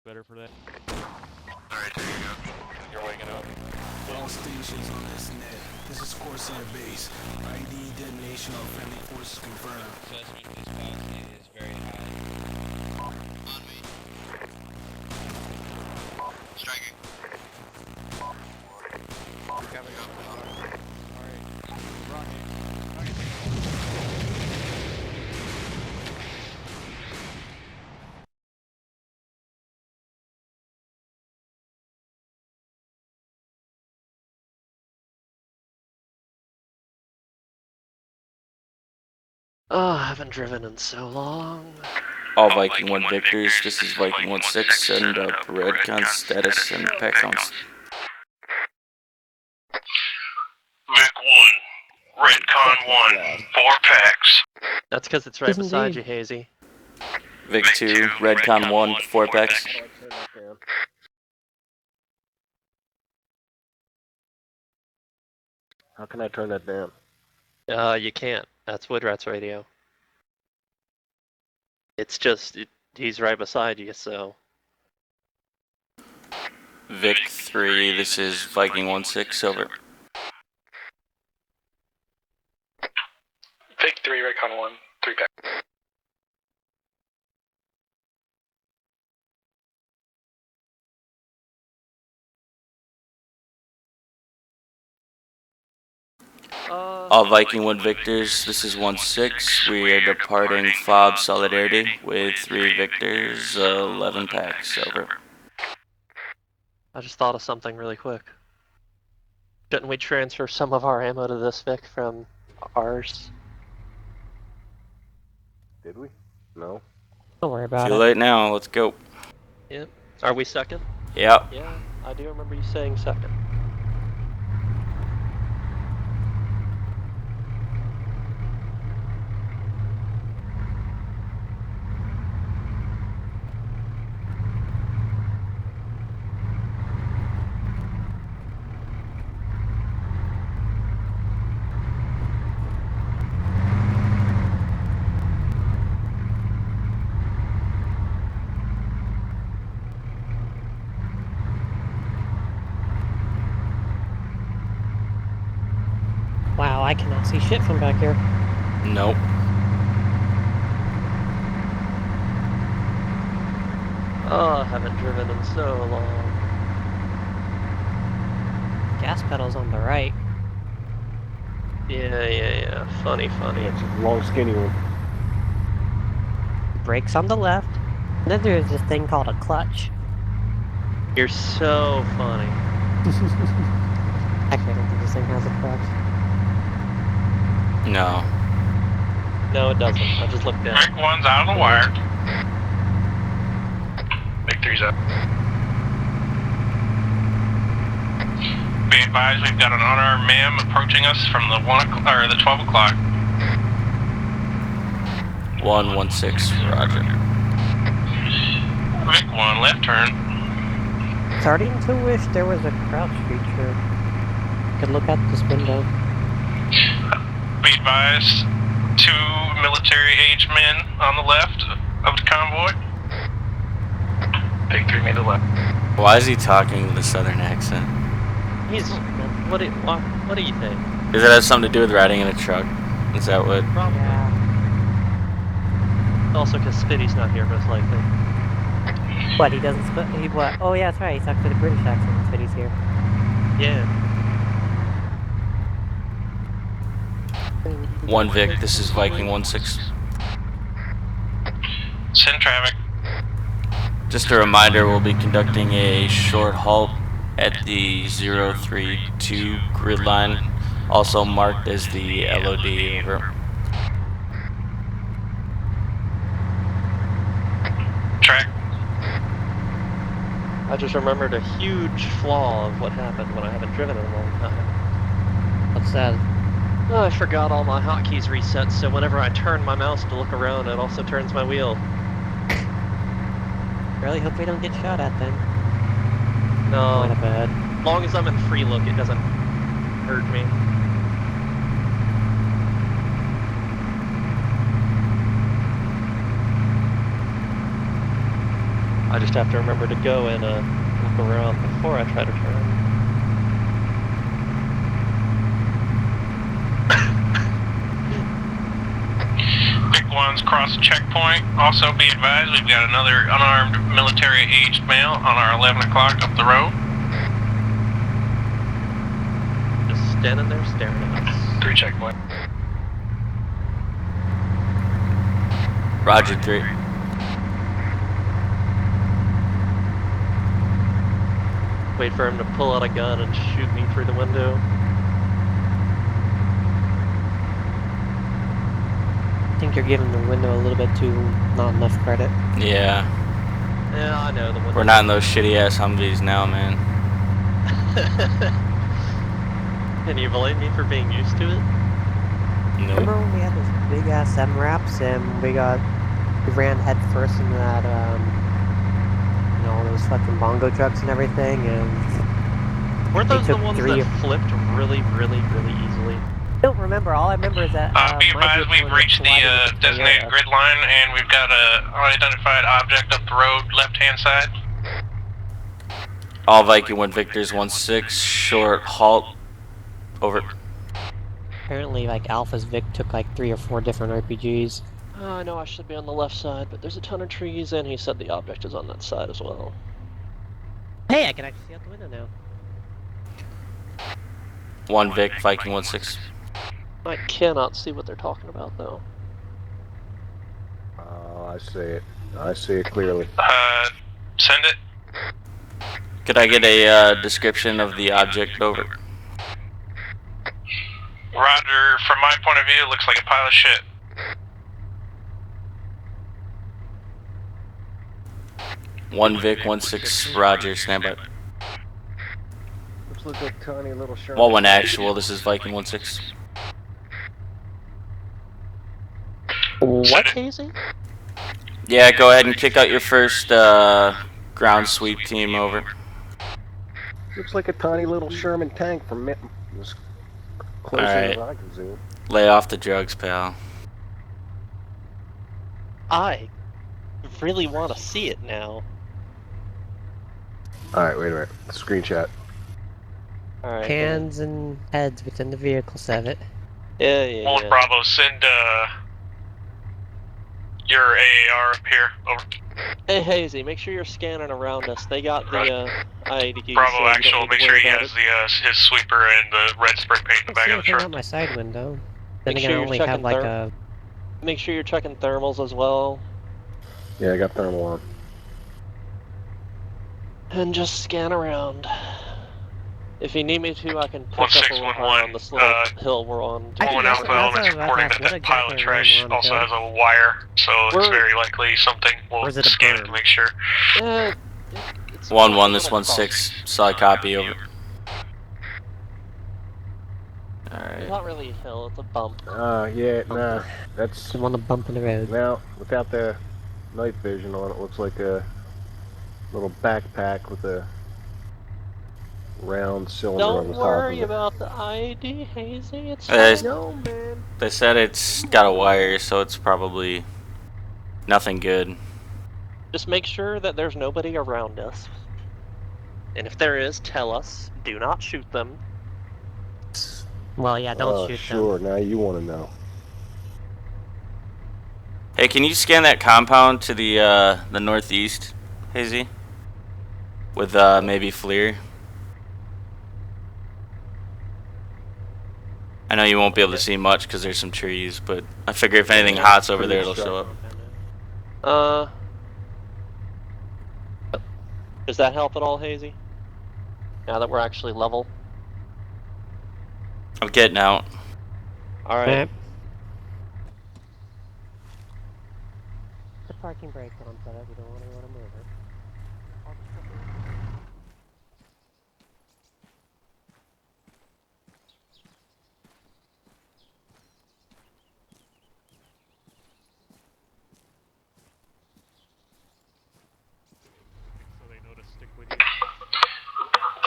better for that. Alright, there you go. You're waking up. All stations on this net. This is Corsair base. ID detonation on friendly forces confirmed. Assessment for this policy is very high. On me. Striking. Coming up. Oh, I haven't driven in so long. All Viking 1 Victors, this is Viking 1-6, send up Redcon status and pack counts. Vic 1, Redcon 1, 4 packs. That's because it's right beside you, Hayzee. Vic 2, Redcon 1, 4 packs. How can I turn that down? You can't. That's Woodrat's radio. It's just, he's right beside you, so. Vic 3, this is Viking 1-6, over. Vic 3, Redcon 1, 3 pack. All Viking 1 Victors, this is 1-6, we are departing FOB Solidarity with 3 Victors, 11 packs, over. I just thought of something really quick. Shouldn't we transfer some of our ammo to this Vic from ours? Did we? No. Don't worry about Too it. late now, let's go. Yep. Are we second? Yep. Yeah, I do remember you saying second. Wow, I cannot see shit from back here. Nope. Oh, I haven't driven in so long. Gas pedal's on the right. Yeah. Funny. It's a long, skinny one. Brakes on the left. And then there's this thing called a clutch. You're so funny. Actually, I don't think this thing has a clutch. No. No, it doesn't. I just looked down. Vic 1's out of the wire. Vic 3's up. Be advised, we've got an unarmed man approaching us from the 12 o'clock. 1-1-6, roger. Vic 1, left turn. Starting to wish there was a crouch feature. Could look out this window. Be advised, 2 military-aged men on the left of the convoy. Vic 3 made the left. Why is he talking with a southern accent? He's. What do you think? Does that have something to do with riding in a truck? Is that what? Probably. Yeah. Also, because Spitty's not here, most likely. What, he doesn't he what? Oh yeah, that's right, he talks with a British accent when he's here. Yeah. 1 Vic, this is Viking 1-6. Send traffic. Just a reminder, we'll be conducting a short halt at the 032 grid line, also marked as the LOD, over. Track. I just remembered a huge flaw of what happened when I haven't driven in a long time. What's that? Oh, I forgot all my hotkeys reset, so whenever I turn my mouse to look around, it also turns my wheel. Really hope we don't get shot at then. No, Not bad. as long as I'm in free look, it doesn't hurt me. I just have to remember to go and look around before I try to turn. Big ones cross the checkpoint. Also be advised, we've got another unarmed military aged male on our 11 o'clock up the road. Just standing there staring at us. 3 checkpoint. Roger 3. Wait for him to pull out a gun and shoot me through the window. I think you're giving the window a little bit too not enough credit. Yeah. Yeah, I know the window. We're not in those shitty ass Humvees now, man. Can you blame me for being used to it? Nope. Remember when we had those big ass M-Raps and we ran head first into that, you know, all those fucking bongo trucks and everything, and Weren't those the took ones 3 that flipped really easily? I don't remember. All I remember is that Be my advised, vehicle we've was reached the colliding with designated Toyota. grid line, and we've got a unidentified object up the road, left-hand side. All Viking 1 Victors 1-6, short halt. Over. Apparently, like, Alpha's Vic took like 3 or 4 different RPGs. I know I should be on the left side, but there's a ton of trees, and he said the object is on that side as well. Hey, I can actually see out the window now. 1 Vic, Viking 1-6. I cannot see what they're talking about, though. I see it. I see it clearly. Send it. Could I get a description of the object? Over. Roger, from my point of view, it looks like a pile of shit. One Vic 1-6, Roger, standby. Looks like a tiny little shark. Well, 1 actual, this is Viking 1-6. What, Hayzee? Yeah, go ahead and kick out your first ground sweep team. Over. Looks like a tiny little Sherman tank from as close as I can zoom. Lay off the drugs, pal. I really want to see it now. Alright, wait a minute. Screenshot. Alright. Hands and heads within the vehicle, Cevet. Yeah. Wolf Bravo, send your AAR up here. Over. Hey, Hayzee, make sure you're scanning around us. They got the IED. Bravo, so you actual, don't need make to sure worry he about has it. his sweeper and the red spray paint in the back of the Anything out truck. my side window. Then Make again, sure I you're only checking have like a. Make sure you're checking thermals as well. Yeah, I got thermal on. And just scan around. If you need me to, I can push up a little higher on this little hill we're on. Actually, One that's Alpha what I was Elements about to reporting ask. that What that pile of exactly are we trash on also the has a wire, so it's We're- very likely something. Or We'll is it a scan it to berm? make sure. It's 1-1, this a little 1-6, solid copy. Over. It's Alright. not really a hill, it's a bump. Yeah, nah. That's. Just want to bump in the road. Now, without the night vision on it, looks like a little backpack with a round cylinder on Don't the top worry of it. about the ID, Hayzee. It's There's- fine. No, man. They said it's got a wire, so it's probably nothing good. Just make sure that there's nobody around us. And if there is, tell us. Do not shoot them. Well, yeah, don't shoot sure. them. Now you want to know. Hey, can you scan that compound to the northeast, Hayzee? With maybe FLIR? I know you won't be able to see much because there's some trees, but I figure if anything hot's over there, it'll show up. Does that help at all, Hayzee? Now that we're actually level? I'm getting out. Alright. Yep. The parking brake on, so that we don't want to run him over.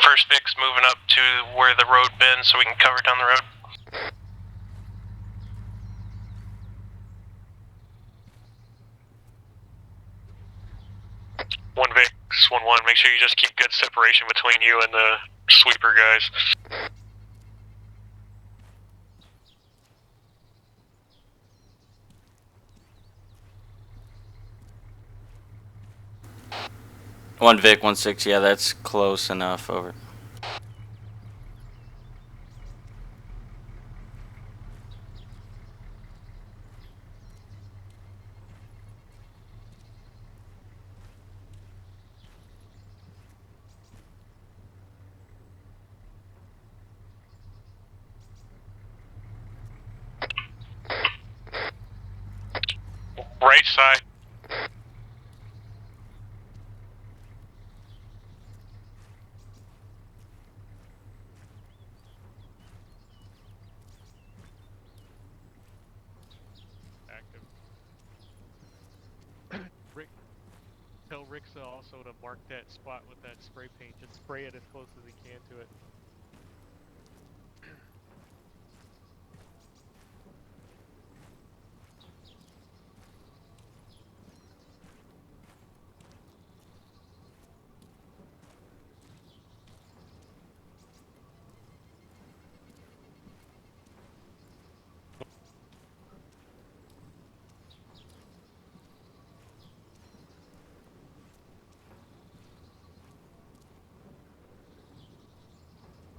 First Vic's moving up to where the road bends so we can cover down the road. One Vic 611. Make sure you just keep good separation between you and the sweeper guys. One Vic, 1-6, yeah, that's close enough, over. Right side. Active. Tell Rixa also to mark that spot with that spray paint. Just spray it as close as he can to it.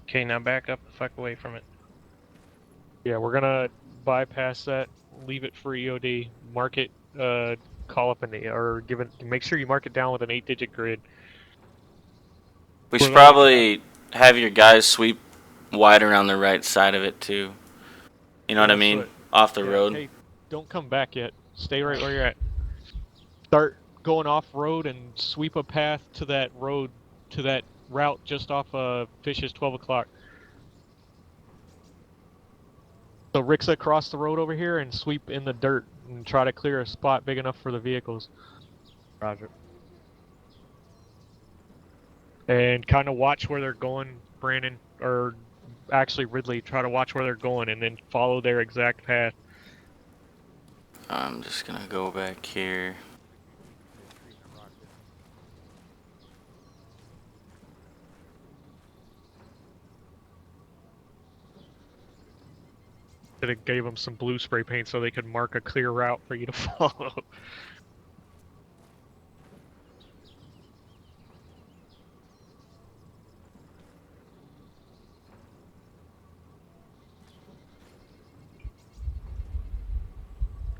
Okay, now back up the fuck away from it. Yeah, we're gonna bypass that, leave it for EOD, mark it, call up or give it, make sure you mark it down with an 8-digit grid. We should probably have your guys sweep wide around the right side of it too. You know what I mean? Off the road. Hey, don't come back yet. Stay right where you're at. Start going off road and sweep a path to that road, to that route just off Fish's 12 o'clock. So Rixa cross the road over here and sweep in the dirt and try to clear a spot big enough for the vehicles. Roger. And kind of watch where they're going, Brandon, or actually Ridley, try to watch where they're going and then follow their exact path. I'm just gonna go back here. That it gave them some blue spray paint so they could mark a clear route for you to follow.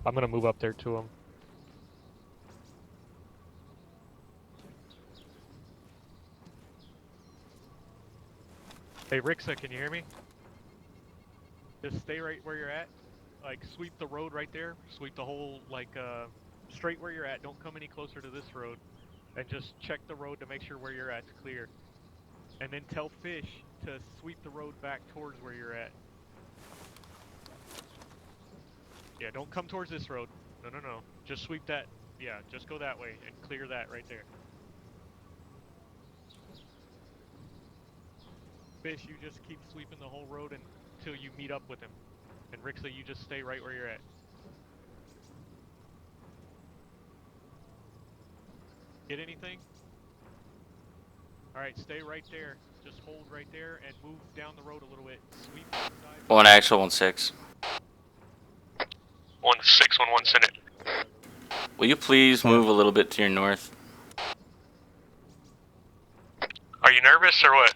I'm gonna move up there to them. Hey Rixa, can you hear me? Just stay right where you're at. Like, sweep the road right there. Sweep the whole, like, straight where you're at. Don't come any closer to this road. And just check the road to make sure where you're at's clear. And then tell Fish to sweep the road back towards where you're at. Yeah, don't come towards this road. No. Just sweep that. Yeah, just go that way and clear that right there. Fish, you just keep sweeping the whole road until you meet up with him. And Rixa, you just stay right where you're at. Get anything? Alright, stay right there. Just hold right there and move down the road a little bit. Sweep inside. One actual, 1-6. 1611, send it. Will you please move a little bit to your north? Are you nervous or what?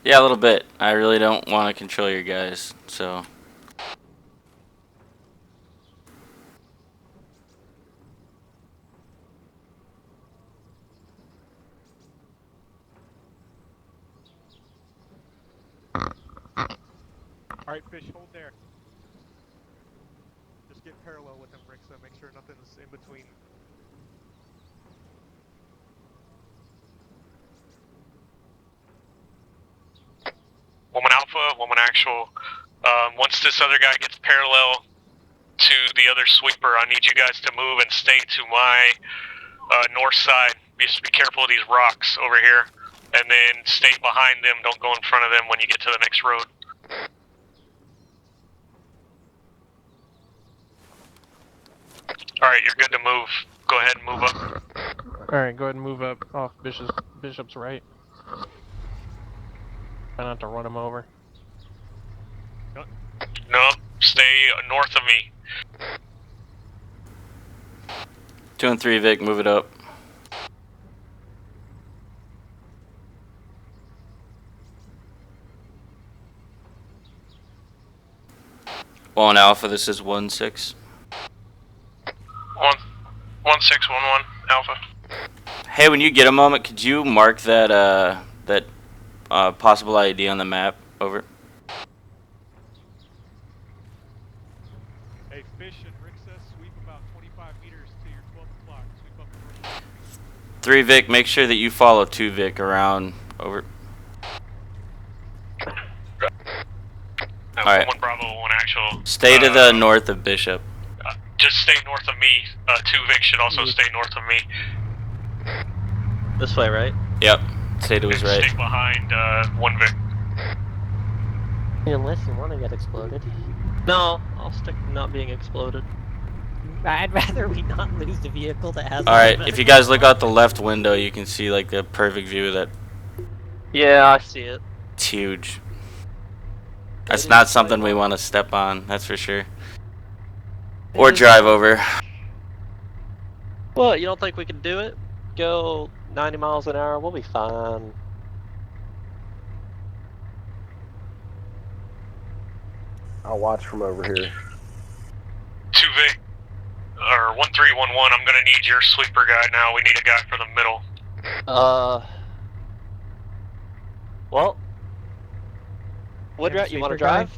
Yeah, a little bit. I really don't want to control your guys, so. Alright, Fish, hold there. Just get parallel with him, Rixa. Make sure nothing's in between. Woman Alpha, Woman Actual. Once this other guy gets parallel to the other sweeper, I need you guys to move and stay to my north side. Just be careful of these rocks over here. And then stay behind them, don't go in front of them when you get to the next road. Alright, you're good to move. Go ahead and move up. Alright, go ahead and move up off Bishop's right. Try not to run him over. No, stay north of me. 2 and 3 Vic, move it up. Well, on Alpha, this is 1-6. 1611 Alpha. Hey, when you get a moment, could you mark that possible ID on the map? Over. Hey, Fish and Rixa, sweep about 25 meters to your 12 o'clock. Sweep up north. 3 Vic, make sure that you follow 2 Vic around. Over. Alright. 1 Bravo, 1 actual. Stay to the north of Bishop. Just stay north of me. 2 Vic should also stay north of me. This way, right? Yep. Stay to his right. Stay behind 1 Vic. Unless you want to get exploded. No, I'll stick to not being exploded. I'd rather we not lose the vehicle that has. Alright, if you guys look out the left window, you can see like the perfect view of that. Yeah, I see it. It's huge. That's not something we want to step on, that's for sure. Or drive over. Well, you don't think we can do it? Go 90 miles an hour, we'll be fine. I'll watch from over here. 2 Vic, or 1311, I'm gonna need your sweeper guy now. We need a guy for the middle. Well, Woodrat, you want to drive?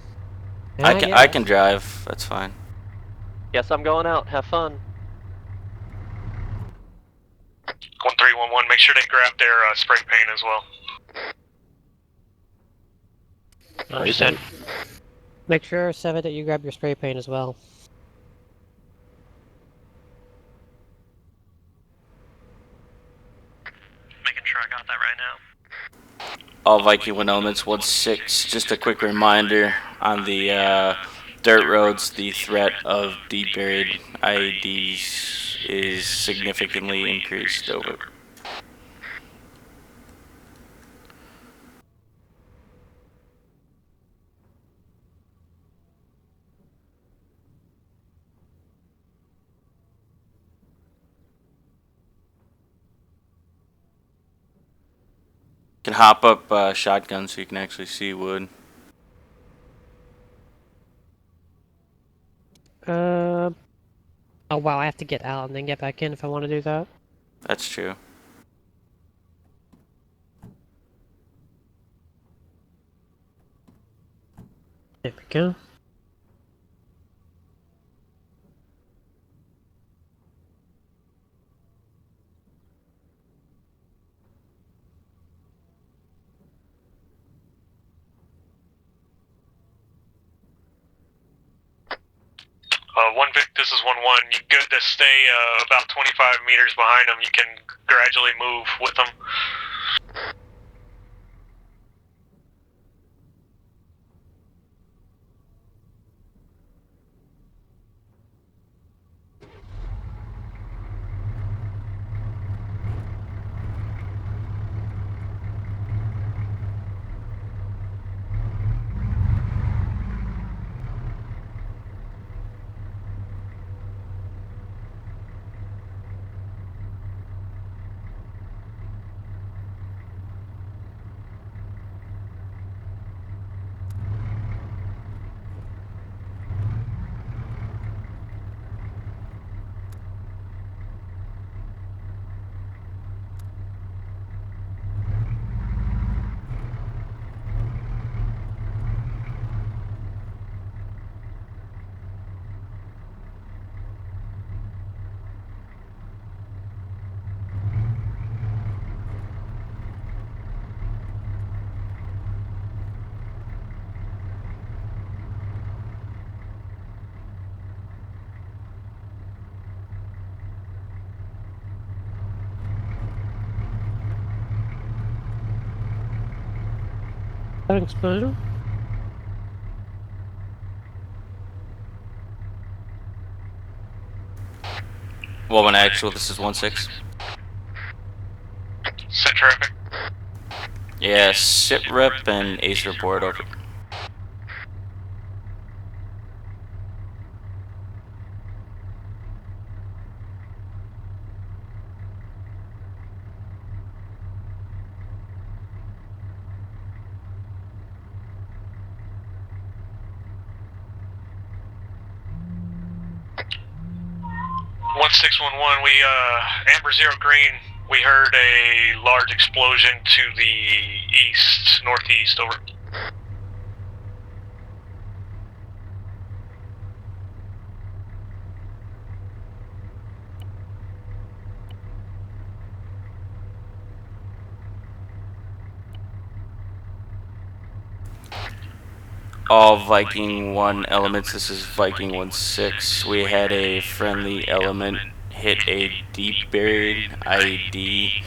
I can drive, that's fine. Guess I'm going out, have fun. 1311, make sure they grab their spray paint as well. Understood. Make sure, Cevet, that you grab your spray paint as well. Making sure I got that right now. All Viking 1 elements, 1-6. Just a quick reminder on the dirt roads, the threat of deep buried IEDs is significantly increased. Over. Can hop up shotgun so you can actually see wood. Oh wow, I have to get out and then get back in if I want to do that. That's true. There we go. One Vic, this is 1-1. You good to stay about 25 meters behind them. You can gradually move with them. That explosion? Well, when actual, this is 1-6. traffic. Yeah, sit rep and ace report over. One 611, we Amber 0 Green. We heard a large explosion to the east, northeast. Over. All Viking 1 elements, this is Viking 1-6. We had a friendly element hit a deep buried IED.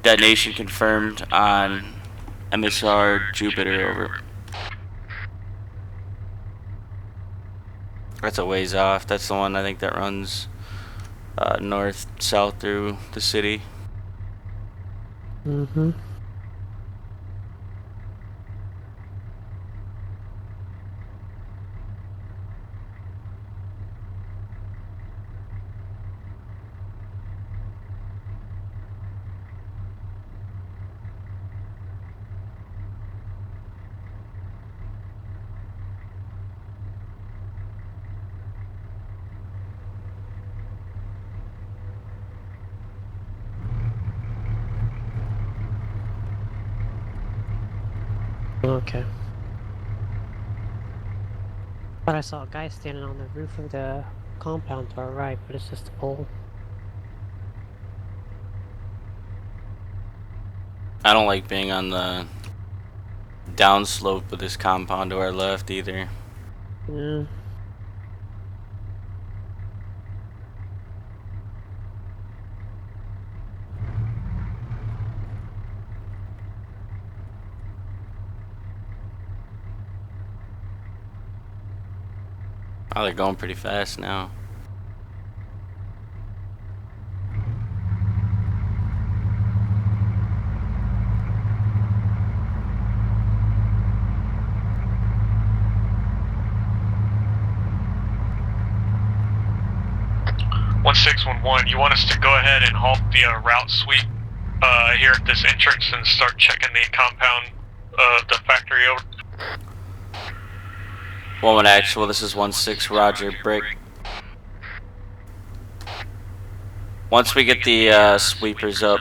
Detonation confirmed on MSR Jupiter, over. That's a ways off. That's the one I think that runs north, south through the city. Mm-hmm. Okay. But I saw a guy standing on the roof of the compound to our right, but it's just a pole. I don't like being on the downslope of this compound to our left either. Yeah. Oh, they're going pretty fast now. One 611, you want us to go ahead and halt the route sweep here at this entrance and start checking the compound of the factory over? 1-1 actual, this is 1-6, Roger, brick. Once we get the sweepers up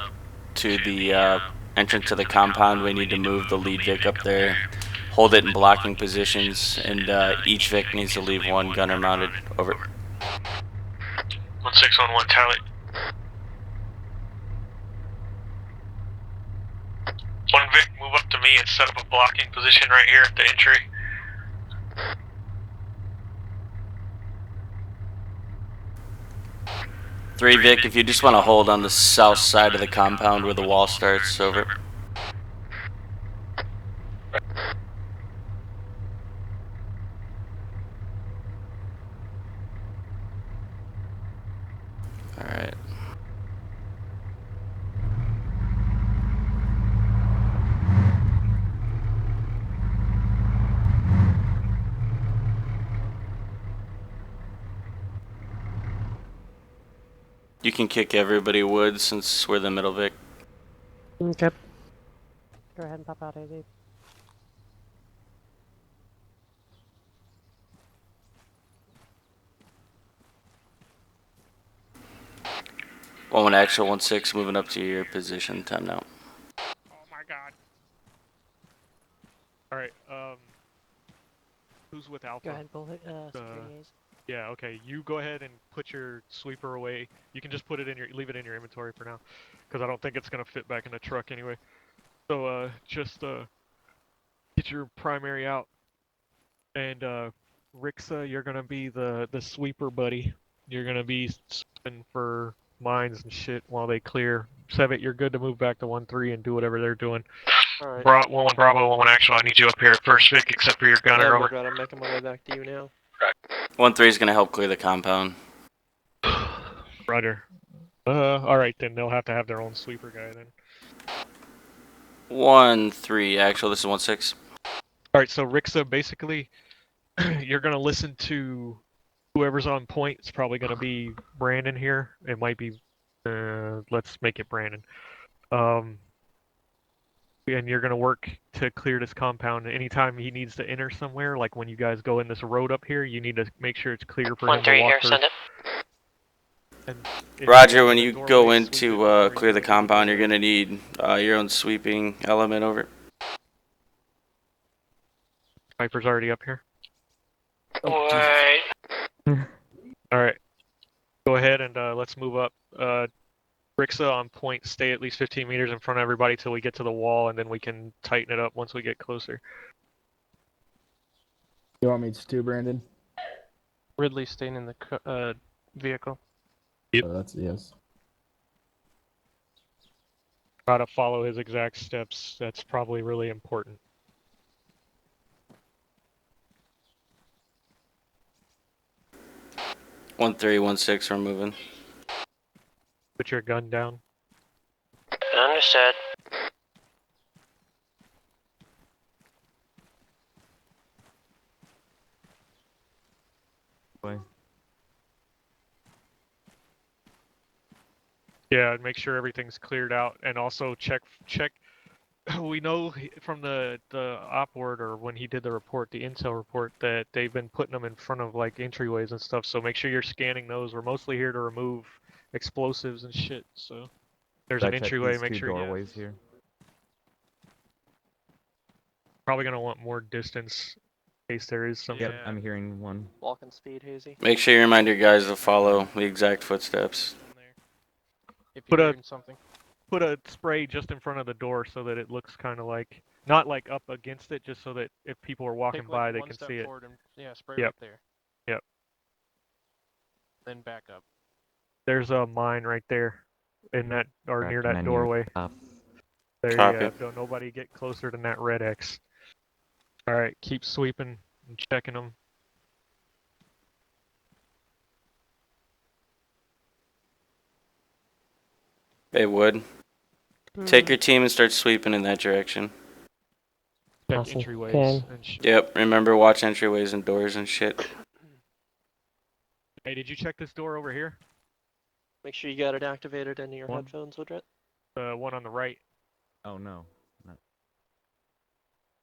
to the entrance to the compound, we need to move the lead Vic up there, hold it in blocking positions, and each Vic needs to leave one gunner mounted, over. 1611 tally. One Vic, move up to me and set up a blocking position right here at the entry. Three Vic, if you just want to hold on the south side of the compound where the wall starts, over. Alright. You can kick everybody wood since we're the middle Vic. Okay. Go ahead and pop out, AZ. One actual 1-6, moving up to your position. Time now. Oh my god. Alright, who's with Alpha? Go ahead, bullet. Yeah, okay. You go ahead and put your sweeper away. You can just put it in your, leave it in your inventory for now, because I don't think it's gonna fit back in the truck anyway. So just get your primary out, and Rixa, you're gonna be the sweeper buddy. You're gonna be sweeping for mines and shit while they clear. Cevet, you're good to move back to 1-3 and do whatever they're doing. Alright. 1-1 Bravo, 1-1 actual. I need you up here at first Vic, except for your gunner. Over. I'm making my way back to you now. 1-3 is gonna help clear the compound. Roger. Alright then, they'll have to have their own sweeper guy then. 1-3 actual. This is 1-6. All right, so Rixa, basically, you're gonna listen to whoever's on point. It's probably gonna be Brandon here. It might be, let's make it Brandon. And you're gonna work to clear this compound. Anytime he needs to enter somewhere, like when you guys go in this road up here, you need to make sure it's clear for him to walk through. Send it. And if Roger, go when in the you doorway, go sweep into it before clear you the go compound, you're doorway. gonna need your own sweeping element over it. Viper's already up here. Wait. All right, go ahead and let's move up. Rixa on point, stay at least 15 meters in front of everybody till we get to the wall, and then we can tighten it up once we get closer. You want me to do, Brandon? Ridley staying in the vehicle. Yep. Oh, that's a yes. Try to follow his exact steps. That's probably really important. 1-3, 1-6. We're moving. Put your gun down. Understood. Yeah, make sure everything's cleared out, and also check. We know from the op word, or when he did the report, the intel report, that they've been putting them in front of like entryways and stuff. So make sure you're scanning those. We're mostly here to remove explosives and shit. So there's an entryway. Make sure. Doorways here. Probably gonna want more distance in case there is something. Yep, I'm hearing one. Walking speed, Hayzee. Make sure you remind your guys to follow the exact footsteps. If Put you're a- hearing something. Put a spray just in front of the door so that it looks kind of like, not like up against it, just so that if people are walking Take, by, like, they one can step see it. forward and, yeah, spray Yep. right there. Yep. Then back up. There's a mine right there, in that, or near that Recommend you doorway. stop. There you Copy. go. Don't nobody get closer than that red X. All right, keep sweeping and checking them. Hey, Wood. Take your team and start sweeping in that direction. Check Awesome. entryways Okay. and shit. Yep, remember watch entryways and doors and shit. Hey, did you check this door over here? Make sure you got it activated into your One. headphones, Woodrat. The one on the right. Oh no. Not.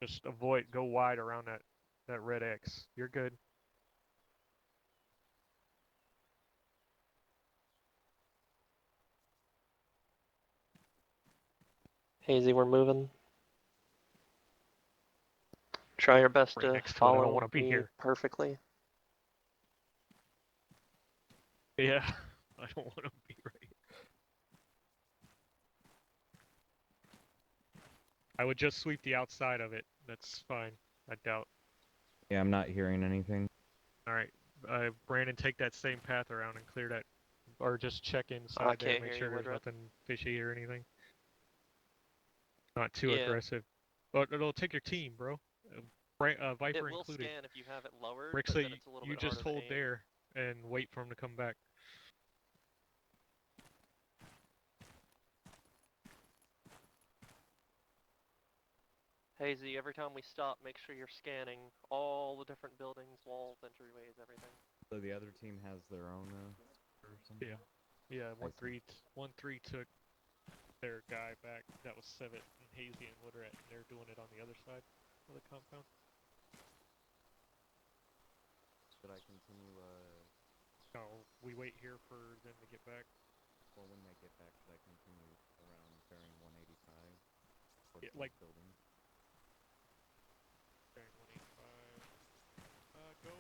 Just go wide around that red X. You're good. Hayzee, we're moving. Try your best Right to next to it. I don't follow wanna be me here. perfectly. Yeah, I don't want to be right. I would just sweep the outside of it. That's fine. I doubt. Yeah, I'm not hearing anything. All right, Brandon, take that same path around and clear that, or just check inside I there, can't make hear sure you, there's Woodrat. nothing fishy or anything. Not too Yeah. aggressive. But it'll take your team, bro. Viper It will included. scan if you have it lowered, but Rixa, then it's a little you bit just harder hold to aim. there and wait for him to come back. Hayzee, every time we stop, make sure you're scanning all the different buildings, walls, entryways, everything. So the other team has their own or something? Yeah. Yeah, I see. 1-3 took their guy back. That was Cevet and Hayzee and Woodrat, and they're doing it on the other side of the compound. Should I continue No, we wait here for them to get back. well when they get back, should I continue around bearing 185? Yeah, like- building? Bearing 185. Go.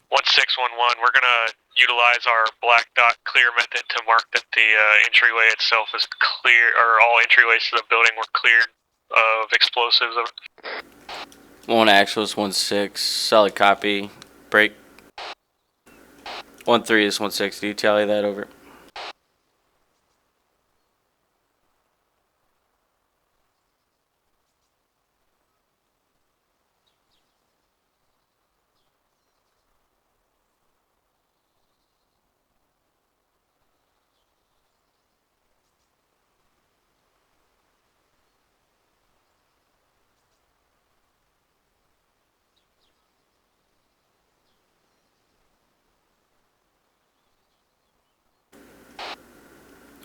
One 611. We're gonna utilize our black dot clear method to mark that the entryway itself is clear, or all entryways to the building were cleared of explosives. 1 actual is 1-6. Solid copy. Break. 1-3 is 1-6. Do you tally that over?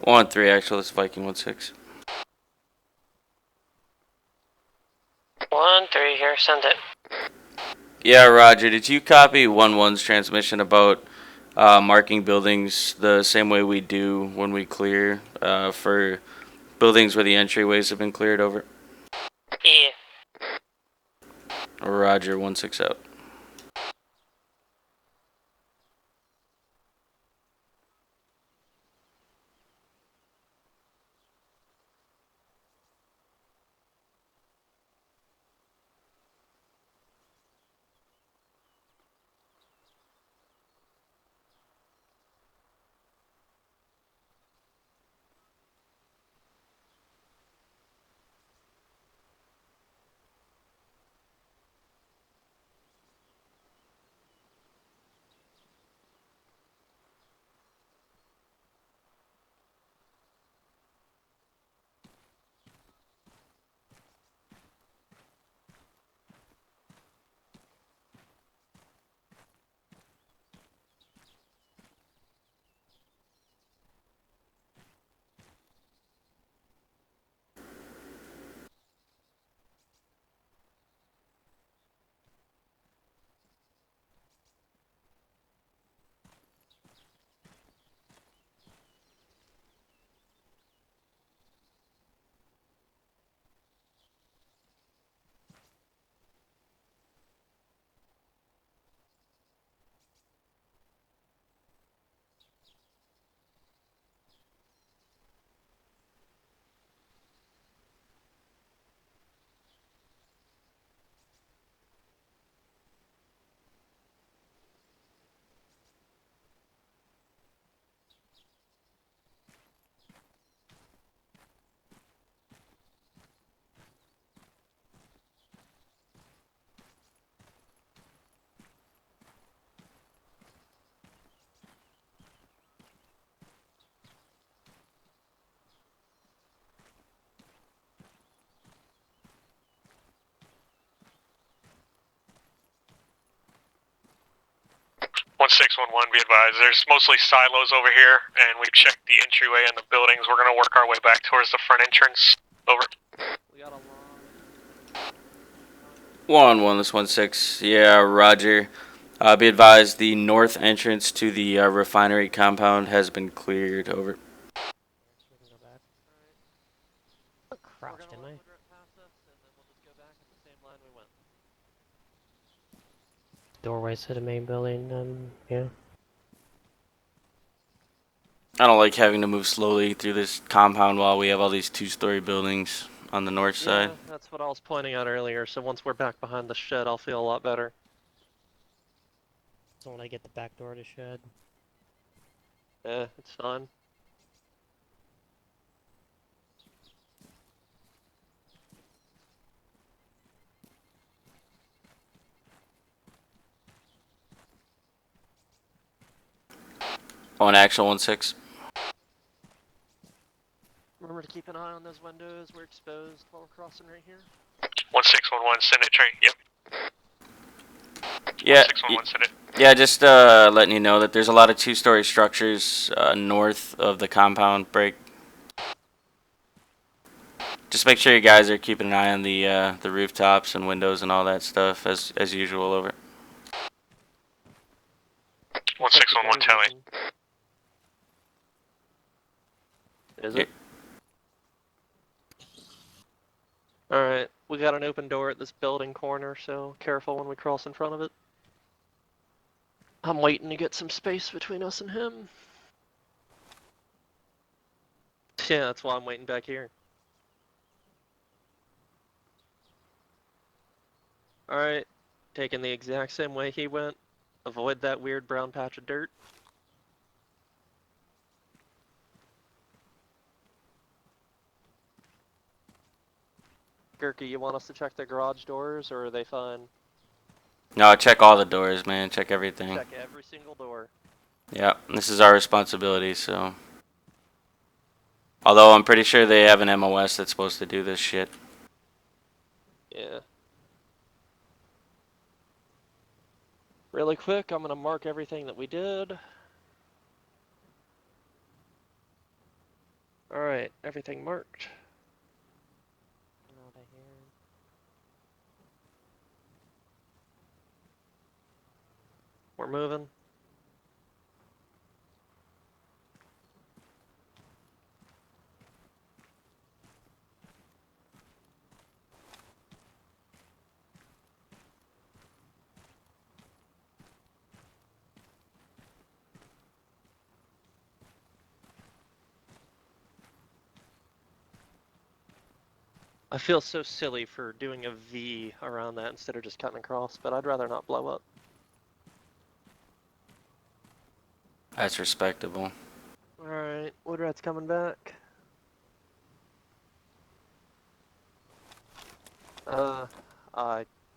One 3 actual. This is Viking 1-6. 1-3 here. Send it. Yeah, Roger. Did you copy 1-1's transmission about marking buildings the same way we do when we clear for buildings where the entryways have been cleared over? Yeah. Roger. 1-6 out. One 611, be advised. There's mostly silos over here, and we've checked the entryway and the buildings. We're gonna work our way back towards the front entrance. Over. We got a long. 1-1. This 1-6. Yeah, Roger. Be advised. The north entrance to the refinery compound has been cleared. Over. We can go back. Crouched, didn't I? Past us, and then we'll just go back at the same line we went. Doorways to the main building, yeah. I don't like having to move slowly through this compound while we have all these two-story buildings on the north side. Yeah, that's what I was pointing out earlier. So once we're back behind the shed, I'll feel a lot better. So when I get the back door to shed. Yeah, it's fine. On actual 1-6. Remember to keep an eye on those windows. We're exposed while we're crossing right here. 1611, send it, train. Yep. Yeah. 1611, send it. Yeah, just letting you know that there's a lot of two-story structures north of the compound break. Just make sure you guys are keeping an eye on the rooftops and windows and all that stuff as usual. Over. 1611, tally. Is it? Alright, we got an open door at this building corner, so careful when we cross in front of it. I'm waiting to get some space between us and him. Yeah, that's why I'm waiting back here. Alright, taking the exact same way he went. Avoid that weird brown patch of dirt. Gurky, you want us to check the garage doors, or are they fine? No, check all the doors, man. Check everything. Check every single door. Yeah, this is our responsibility, so. Although I'm pretty sure they have an MOS that's supposed to do this shit. Yeah. Really quick, I'm gonna mark everything that we did. Alright, everything marked. We're moving. I feel so silly for doing a V around that instead of just cutting across, but I'd rather not blow up. That's respectable. Alright, Woodrat's coming back. I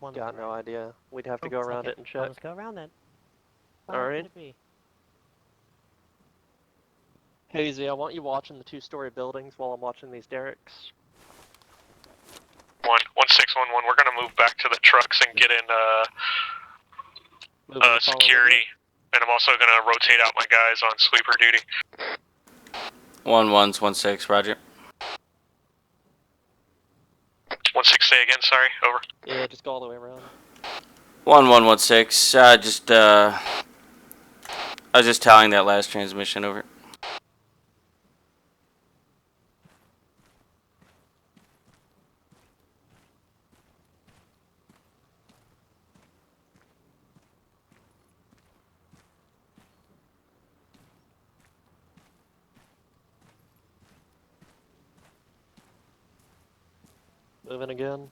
got no idea. We'd have to go around it and check. Let's go around it. Alright. Hayzee, I want you watching the two-story buildings while I'm watching these derricks. 1611, we're gonna move back to the trucks and get in security. And I'm also gonna rotate out my guys on sweeper duty. 1116, roger. 16, say again, sorry, over. Yeah, just go all the way around. 1116, I was just tallying that last transmission, over. Moving again.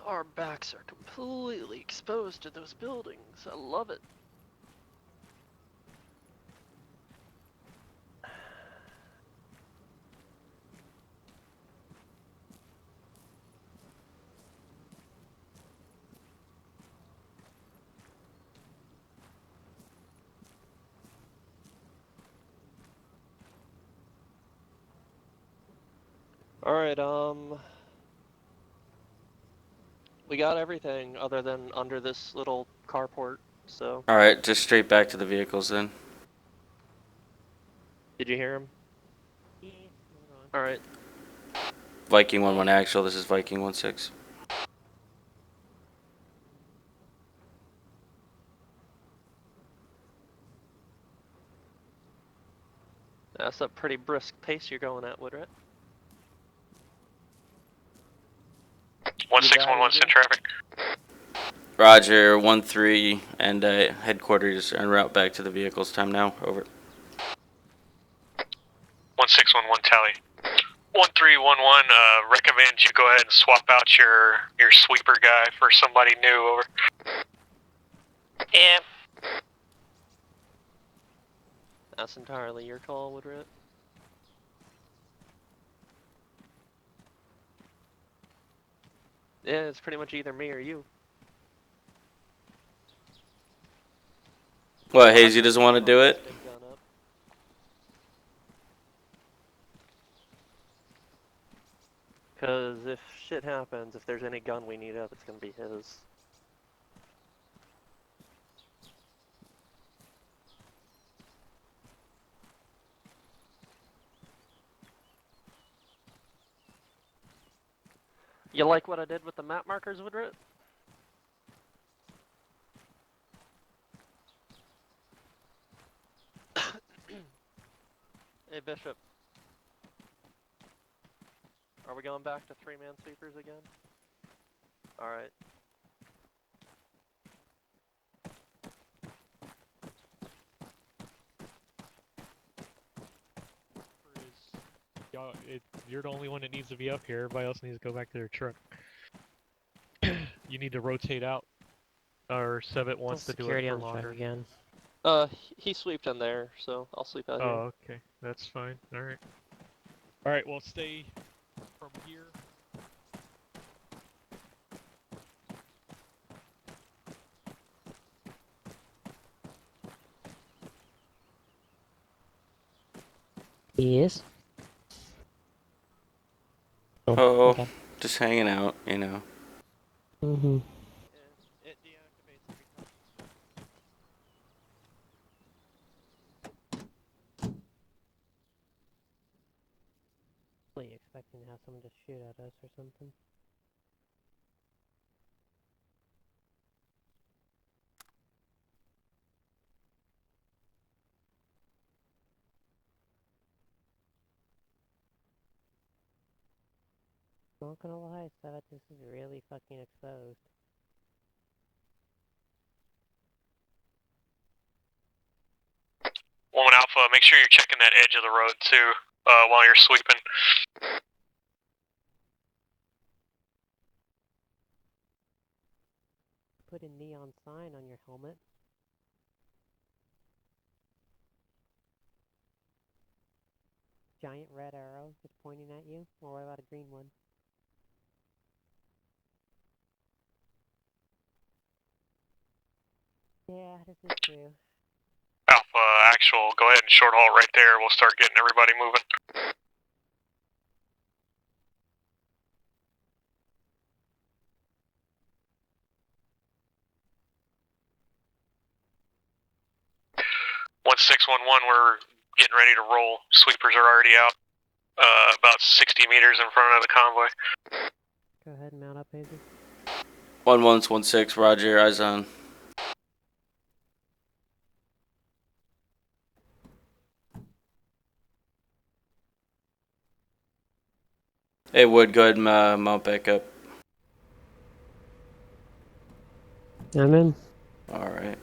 Our backs are completely exposed to those buildings. I love it. Alright, we got everything other than under this little carport, so. Alright, just straight back to the vehicles then. Did you hear him? Yeah. Alright. Viking 11 actual, this is Viking 16. That's a pretty brisk pace you're going at, Woodrat. 1611, send traffic. Roger, 13, and headquarters en route back to the vehicles. Time now, over. 1611, tally. 1311, recommend you go ahead and swap out your sweeper guy for somebody new, over. Yeah. That's entirely your call, Woodrat. Yeah, it's pretty much either me or you. What, Hayzee doesn't want to do it? Because if shit happens, if there's any gun we need up, it's gonna be his. You like what I did with the map markers, Woodrat? Hey, Bishop. Are we going back to 3-man sweepers again? Alright. you're the only one that needs to be up here. Everybody else needs to go back to their truck. You need to rotate out. Or Cevet wants to do it Security for on the truck longer. again. He sweeped in there, so I'll sweep out here. Oh, okay. That's fine. Alright. Alright, well, stay from here. Yes. Oh, okay. just hanging out, you know. Mm-hmm. It deactivates every time. What, you expecting to have someone just shoot at us or something? Not gonna lie, Cevet, this is really fucking exposed. Woman Alpha, make sure you're checking that edge of the road too, while you're sweeping. Put a neon sign on your helmet. Giant red arrow just pointing at you, or what about a green one? Yeah, this is true. Alpha, actual, go ahead and short haul right there. We'll start getting everybody moving. One 611, we're getting ready to roll. Sweepers are already out, about 60 meters in front of the convoy. Go ahead and mount up, Hayzee. 1116, Roger, eyes on. Hey, Wood, go ahead and mount back up. I'm in. Alright.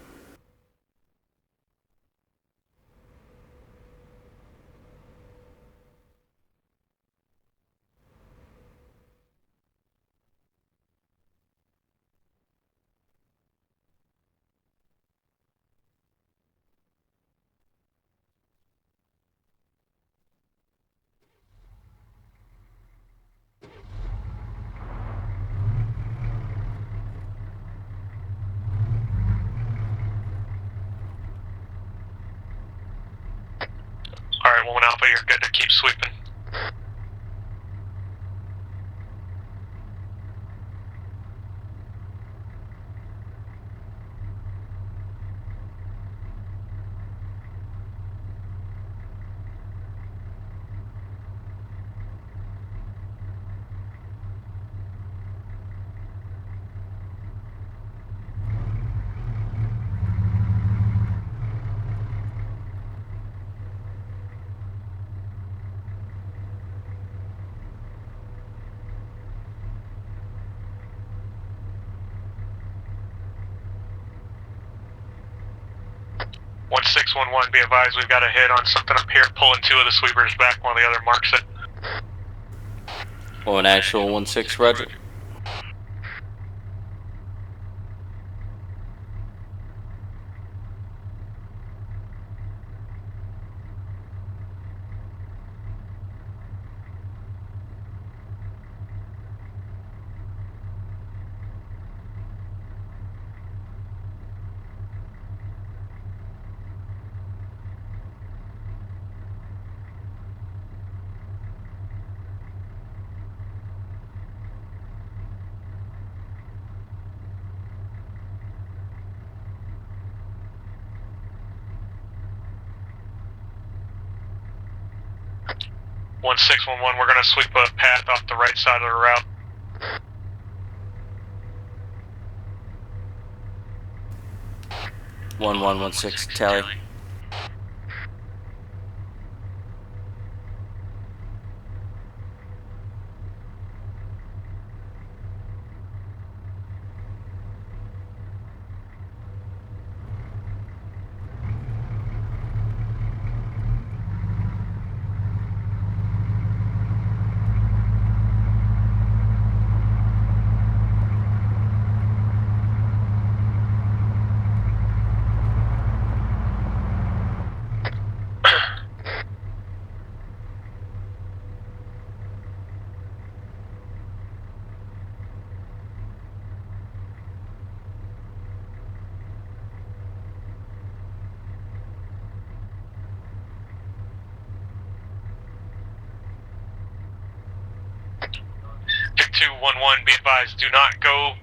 Alright, Woman Alpha, you're good to keep sweeping. One 611, be advised, we've got a hit on something up here, pulling two of the sweepers back while the other marks it. Oh, an actual 16, Roger. One 611, we're gonna sweep a path off the right side of the route. One 1116, tally. 211, be advised, do not go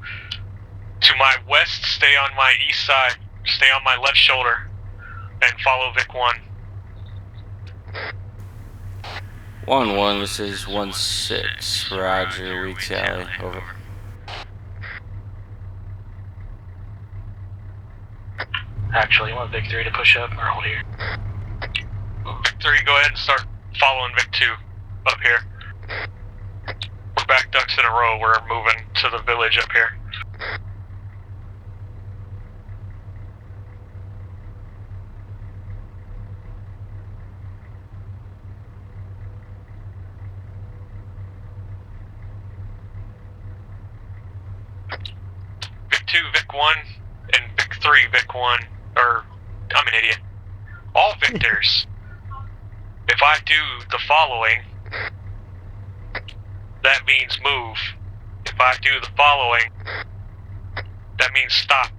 to my west, stay on my east side, stay on my left shoulder, and follow Vic 1. 1-1, this is 1-6, roger, we tally, over. Actually, you want Vic 3 to push up or hold here? Vic 3, go ahead and start following Vic 2 up here. We're back ducks in a row, we're moving to the village up here. Vic 2, Vic 1, and Vic 3, Vic 1, or, I'm an idiot. All Victors, if I do the following, that means move. If I do the following, that means stop.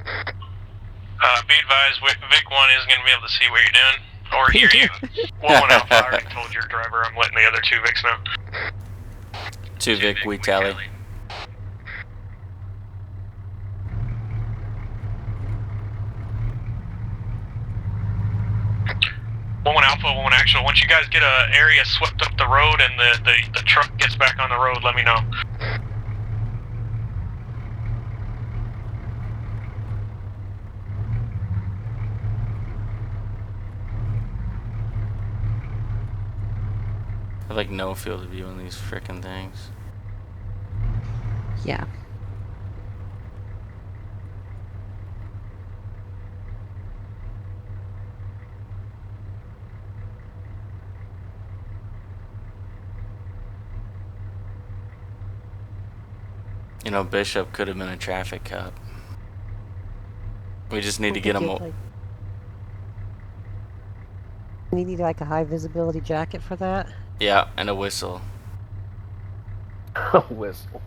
Be advised, Vic 1 isn't going to be able to see what you're doing, or hear you. 1-1 Alpha, I already told your driver I'm letting the other 2 Vics know. 2 Vic, we tally. One Alpha, 1 Actual. Once you guys get an area swept up the road and the truck gets back on the road, let me know. I have like no field of view on these frickin' things. Yeah. You know, Bishop could have been a traffic cop. We just need to get him. Like, we need like a high visibility jacket for that. Yeah, and a whistle. A whistle.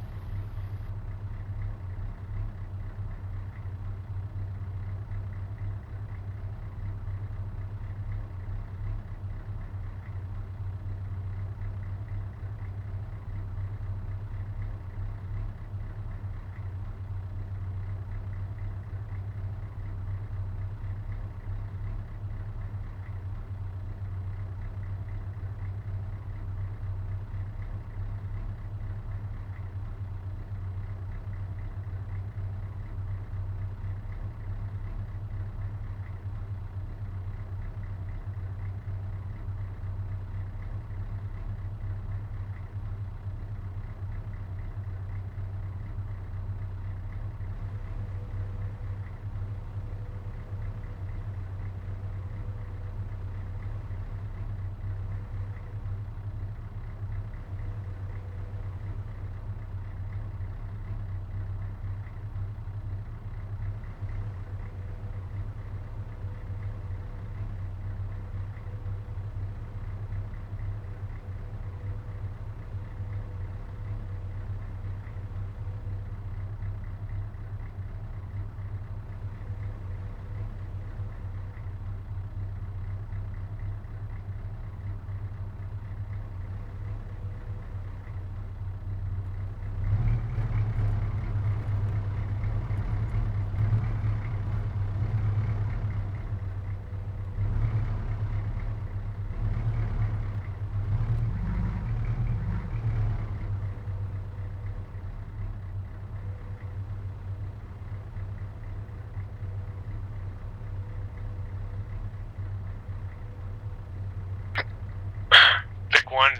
Vic 1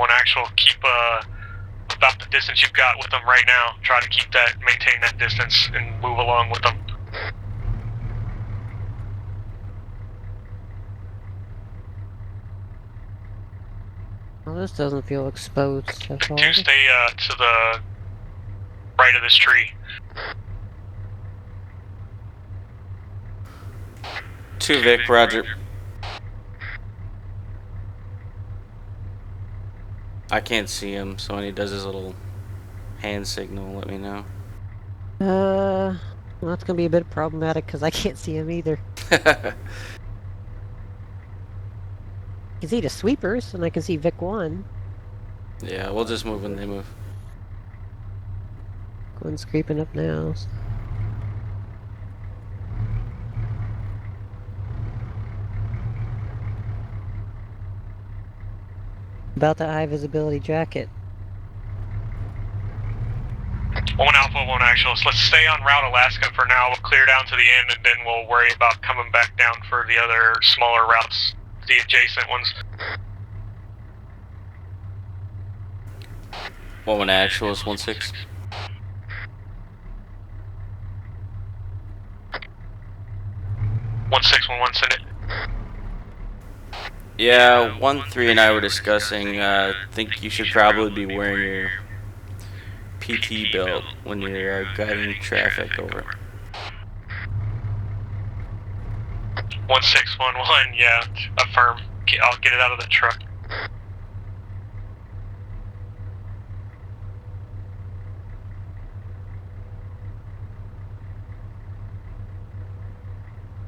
Actual, keep about the distance you've got with them right now. Try to keep that, maintain that distance, and move along with them. Well, this doesn't feel exposed at all. 2, stay to the right of this tree. 2 Vic, roger. I can't see him, so when he does his little hand signal, let me know. Well, that's gonna be a bit problematic because I can't see him either. I can see the sweepers, and I can see Vic 1. Yeah, we'll just move when they move. One's creeping up now. About that high visibility jacket. 1 Alpha, 1 Actual. So let's stay on Route Alaska for now. We'll clear down to the end and then we'll worry about coming back down for the other smaller routes, the adjacent ones. 1 actual is 1-6. One 611, send it. Yeah, 1-3 and I were discussing. Think you should probably be wearing your PT belt when you're guiding traffic over. 1611, yeah, affirm. I'll get it out of the truck.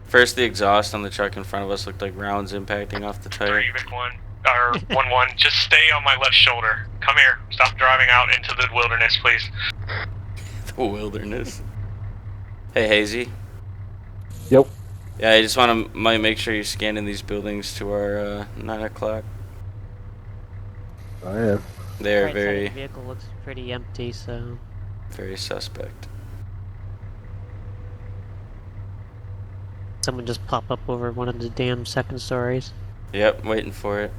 First, the exhaust on the truck in front of us looked like rounds impacting off the tire. 3 Vic 1, or 1-1, just stay on my left shoulder. Come here, stop driving out into the wilderness, please. The wilderness. Hey, Hayzee. Yep. Yeah, I just want to make sure you're scanning these buildings to our 9 o'clock. I am. They're Right side of very, the vehicle looks pretty empty, so very suspect. someone just pop up over one of the damn second stories. Yep, waiting for it.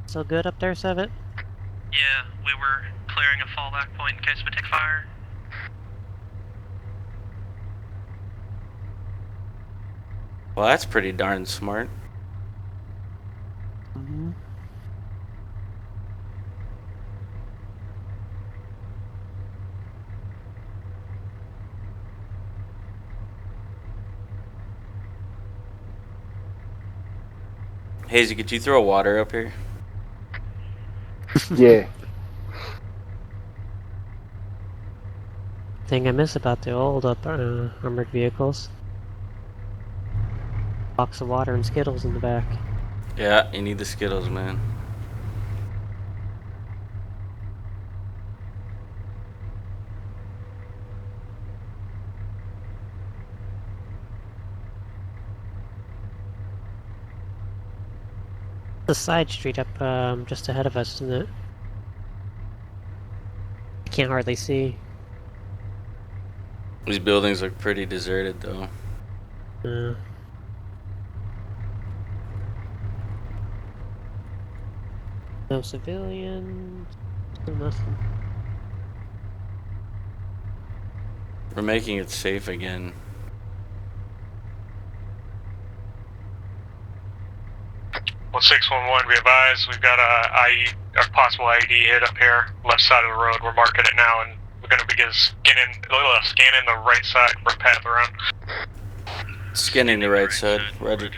So good up there, Cevet? Yeah, we were clearing a fallback point in case we take fire. Well, that's pretty darn smart. Mm-hmm. Hayzee, could you throw water up here? Yeah. Thing I miss about the old armored vehicles. Box of water and Skittles in the back. Yeah, you need the Skittles, man. The side street up just ahead of us, isn't it? I can't hardly see. These buildings look pretty deserted, though. No civilians. No nothing. We're making it safe again. Well, 611, be advised, we've got a possible IED hit up here, left side of the road. We're marking it now, and we're going to begin scanning the right side for a path around. Scanning the right side, roger.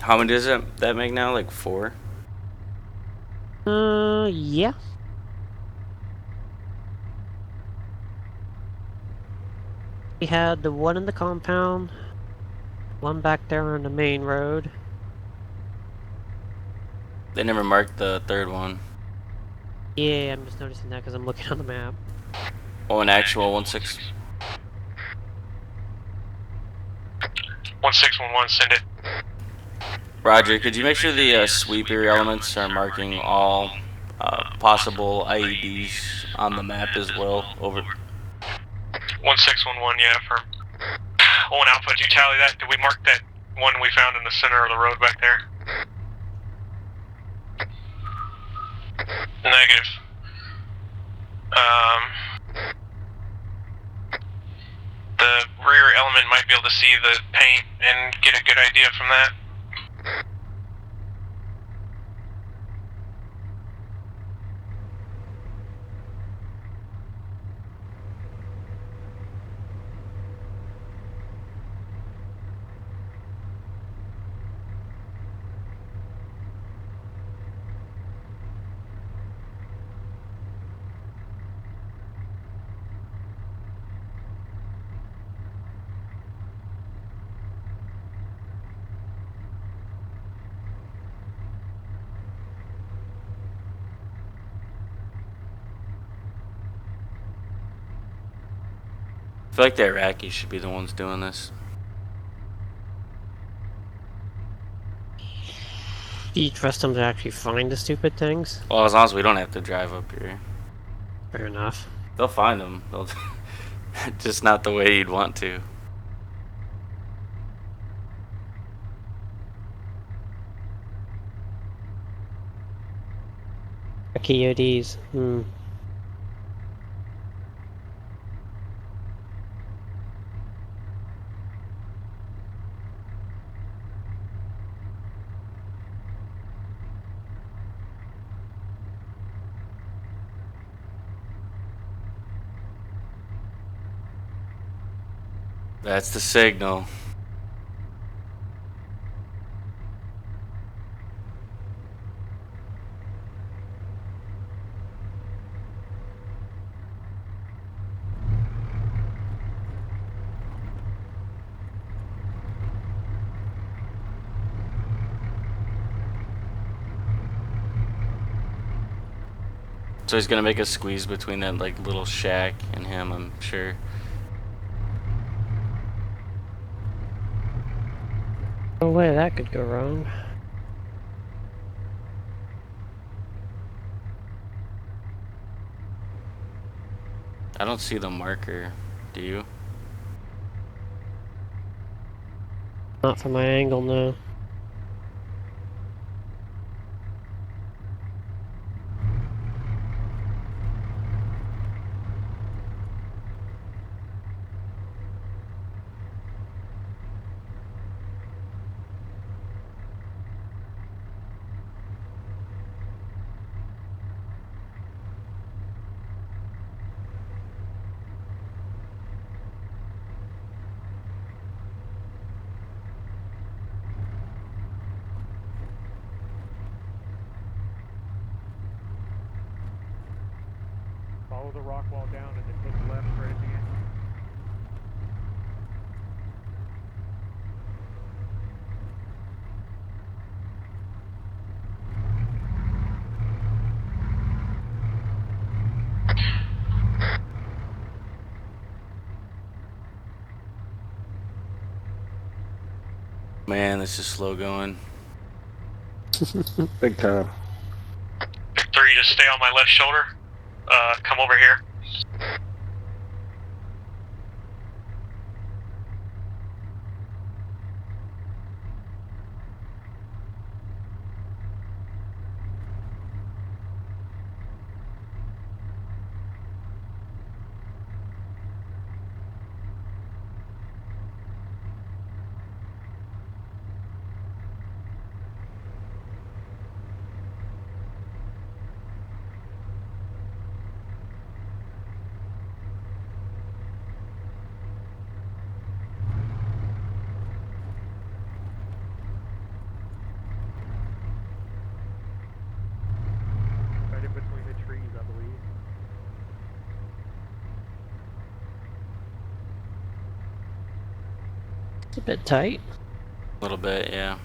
How many does that make now? Like 4? Yeah. We had the one in the compound, one back there on the main road. They never marked the third one. Yeah, I'm just noticing that because I'm looking on the map. Oh, an actual 1-6. 1611, send it. Roger, could you make sure the sweeper elements are marking all possible IEDs on the map as well? Over. 1611, yeah, affirm. 1 Alpha, did you tally that? Did we mark that one we found in the center of the road back there? Negative. be able to see the paint and get a good idea from that. I feel like the Iraqis should be the ones doing this. Do you trust them to actually find the stupid things? Well, as long as we don't have to drive up here. Fair enough. They'll find them. They'll just not the way you'd want to. KODs. That's the signal. So he's gonna make a squeeze between that like little shack and him, I'm sure. No way that could go wrong. I don't see the marker. Do you? Not from my angle, no. Follow the rock wall down and then take left right at the end. Man, this is slow going. Big time. Big 3, just stay on my left shoulder. Come over here. Right in between the trees, I believe. It's a bit tight. A little bit, yeah.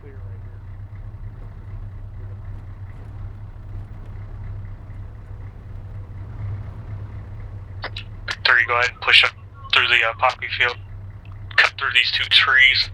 clear right here. Victor, go ahead and push up through the poppy field. Cut through these two trees.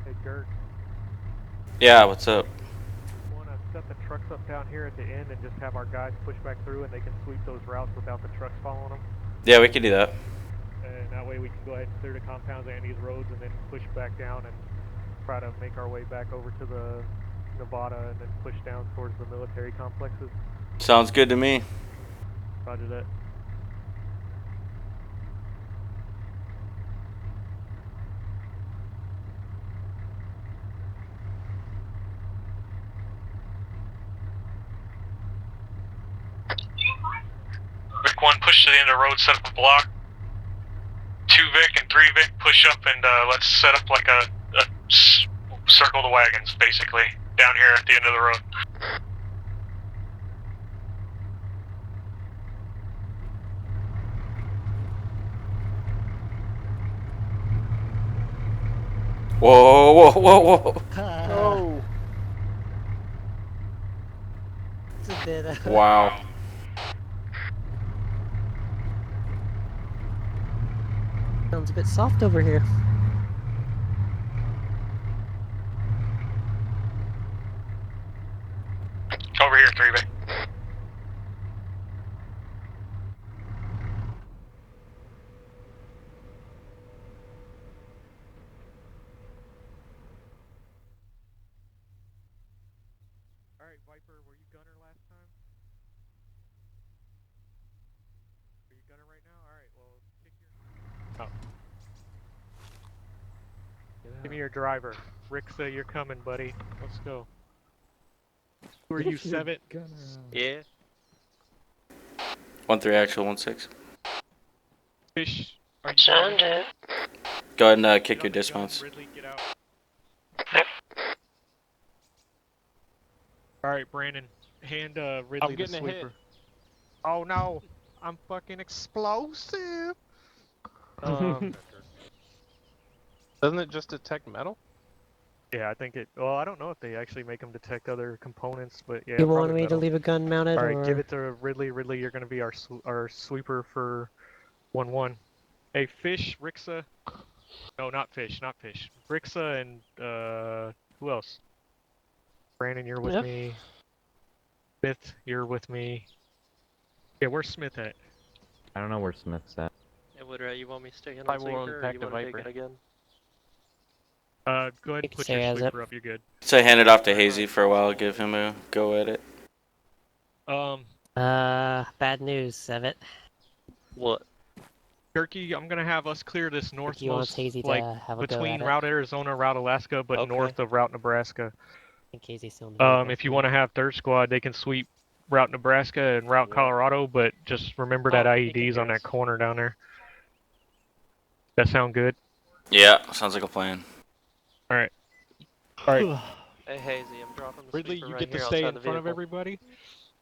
Hey, Gurk. Yeah, what's up? Want to set the trucks up down here at the end and just have our guys push back through and they can sweep those routes without the trucks following them? Yeah, we can do that. And that way we can go ahead and clear the compounds and these roads and then push back down and try to make our way back over to the Nevada and then push down towards the military complexes. Sounds good to me. Roger that. Vic 1, push to the end of the road, set up a block. 2 Vic and 3 Vic, push up and let's set up like a circle the wagons, basically, down here at the end of the road. Whoa, whoa, whoa, whoa. Oh. It's a bit, Wow. Sounds a bit soft over here. Over here, 3 Vic. Alright, Viper, were you gunner last time? Are you gunner right now? Alright, well, kick your... Oh. Give me your driver. Rixa, you're coming, buddy. Let's go. Who are you, Cevet? Yeah. 1-3 actual, 1-6. Fish, are you Sound gunner? it. Go ahead and kick your dismounts. Ridley, get out. Alright, Brandon. Hand Ridley I'm the getting a hit. sweeper. Oh no! I'm fucking explosive! Doesn't it just detect metal? Yeah, I think it... Well, I don't know if they actually make them detect other components, but yeah, You want probably me to metal. leave a gun mounted, Alright, or...? give it to Ridley. Ridley, you're gonna be our sweeper for 1-1. Hey, Fish, Rixa... No, not Fish, not Fish. Rixa and, who else? Brandon, you're with me. Smith, you're with me. Yeah, where's Smith at? I don't know where Smith's at. Hey, Woodrat, you want me sticking I on will sweeper, or impact you the want to take Viper. it again? Go ahead You and can put stay your as sweeper up, you're good. So hand it off to Hayzee for a while, give him a go at it. Bad news, Cevet. What? Gurky, I'm gonna have us clear this You want northmost, Hayzee like, to have a go between at it? Route Arizona, Route Alaska, but Okay. north of Route Nebraska. I think Hayzee's still in the vehicle. If you want to have third squad, they can sweep Route Nebraska and Route Colorado, but just remember that Oh, he can IED's hear on that us. corner down there. That sound good? Yeah, sounds like a plan. Alright. Alright, Hey, Hayzee, I'm dropping the Ridley, sweeper you right get to here stay outside in the front of vehicle. everybody,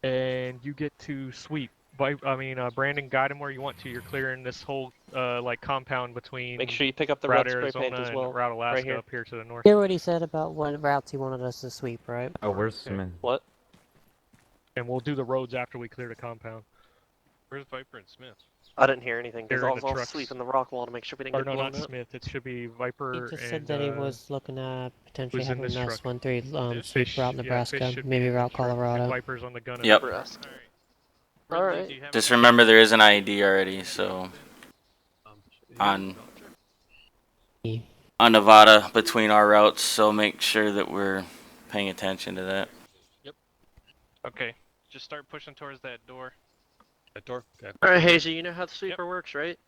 and you get to sweep. Brandon, guide him where you want to. You're clearing this whole, like, compound between Make sure you pick up the Route red spray Arizona paint as and well. Route Alaska here. up here to the north. You already said about what routes he wanted us to sweep, right? Oh, where's Smith? What? And we'll do the roads after we clear the compound. Where's Viper and Smith? I didn't hear anything because They're I in was the all trucks. sweeping the rock wall to make sure we didn't Or get no, blown not up. Smith. It should be Viper He just and, said that he was looking at potentially who's in having this us truck? 1-3 Fish, sweep route yeah, Nebraska, Fish should be maybe in the route truck, and Colorado. Viper's on the gun. Yep. Nebraska. Ridley, Alright. do you have Just a- remember there is an IED already, so on Nevada between our routes, so make sure that we're paying attention to that. Okay, just start pushing towards that door. That door. Okay. Alright, Hayzee, you know how the sweeper works, right?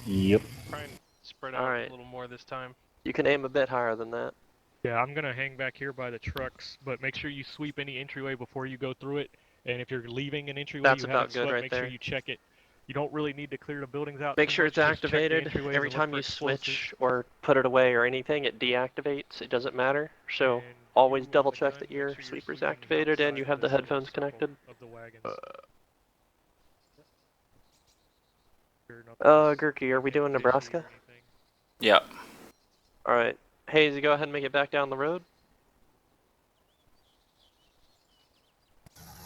Yep. Try and spread out Alright. a little more this time. You can aim a bit higher than that. Yeah, I'm gonna hang back here by the trucks, but make sure you sweep any entryway before you go through it. And if you're leaving an entryway That's you about haven't good swept, right make there. sure you check it. You don't really need to clear the buildings out Make too sure much, it's just check the activated. entryways Every and look time for you explosives. switch or put it away or anything, it deactivates. It doesn't matter. So And always you on double the check gun, that make your sure you're sweeper's sweeping activated and you outside have the this little headphones circle connected. of the wagons. Sure nothing's Gurky, are we doing fishy or Nebraska? anything. Yep. Alright. Hayzee, go ahead and make it back down the road.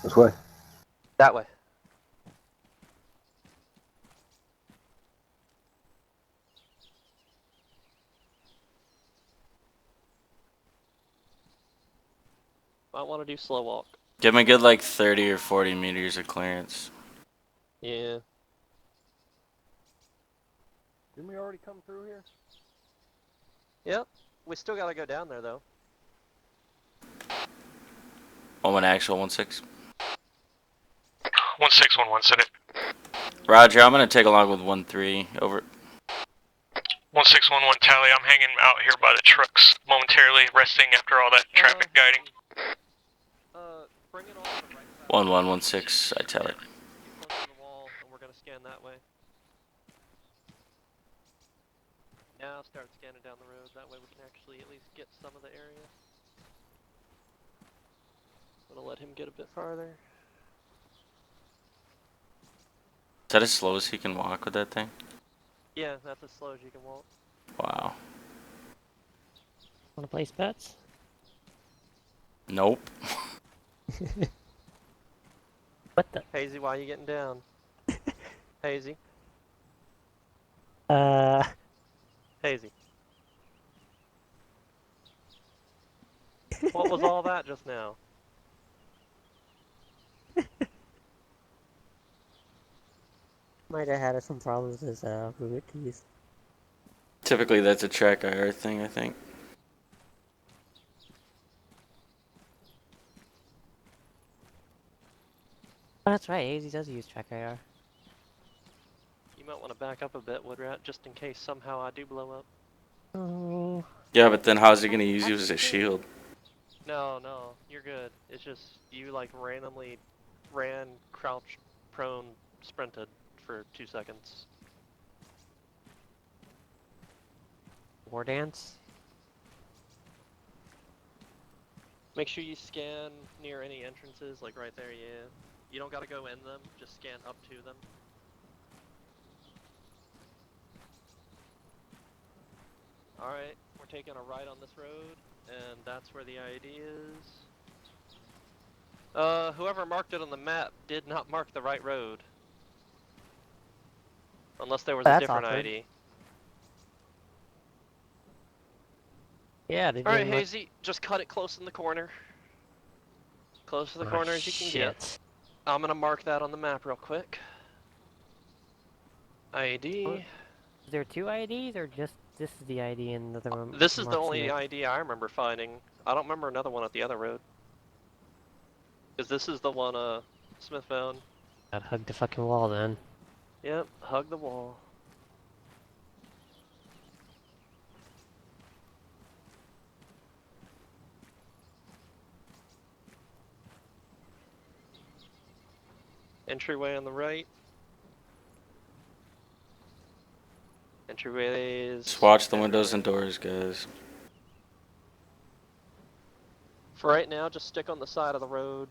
This way. That way. Might want to do slow walk. Give him a good like 30 or 40 meters of clearance. Yeah. Didn't we already come through here? Yep. We still gotta go down there though. Oh, 1 actual, 1-6. 1611, send it. Roger, I'm gonna take along with 1-3. Over. 1611 tally, I'm hanging out here by the trucks momentarily, resting after all that traffic guiding. Bring it on the right side. 1116. I tell it. Keep close to the wall, and we're gonna scan that way. Now start scanning down the road. That way we can actually at least get some of the area. I'm gonna let him get a bit farther. Is that as slow as he can walk with that thing? Yeah, that's as slow as you can walk. Wow. Wanna place bets? Nope. What the? Hayzee, why are you getting down? Hayzee. Hayzee. What was all that just now? Might have had some problems with his root keys. Typically that's a track IR thing, I think. Oh, that's right, AZ does use track IR. You might want to back up a bit, Woodrat, just in case somehow I do blow up. Oh. Yeah, but then how's he gonna use you as a shield? No, you're good. It's just you like randomly ran, crouched, prone, sprinted for 2 seconds. War dance? Make sure you scan near any entrances, like right there, yeah. You don't gotta go in them, just scan up to them. Alright, we're taking a right on this road, and that's where the IED is. Whoever marked it on the map did not mark the right road. Unless there was a different awkward. ID. Yeah, they Alright, didn't look- Hayzee, just cut it close in the corner. Close to the corner as you can get. shit. I'm gonna mark that on the map real quick. ID. What? Is there 2 IDs or just this is the ID and the other one? This is the marks only it? ID I remember finding. I don't remember another one at the other road. Cause this is the one Smith found. I'd hug the fucking wall then. Yep, hug the wall. Entryway on the right. Entryways. Just watch the windows and doors, guys. For right now, just stick on the side of the road.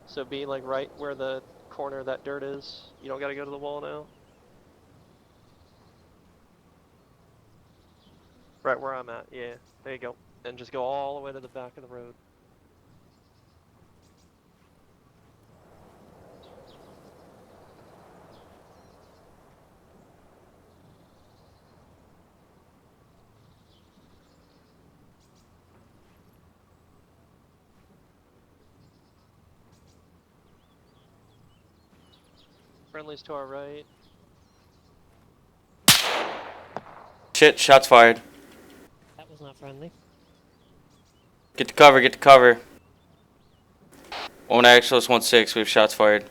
So be like right where the corner of that dirt is. You don't gotta go to the wall now. Right where I'm at, yeah. There you go. And just go all the way to the back of the road. Friendlies to our right. Shit, shots fired. That was not friendly. Get to cover, get to cover. 1 actual, 1-6, we have shots fired.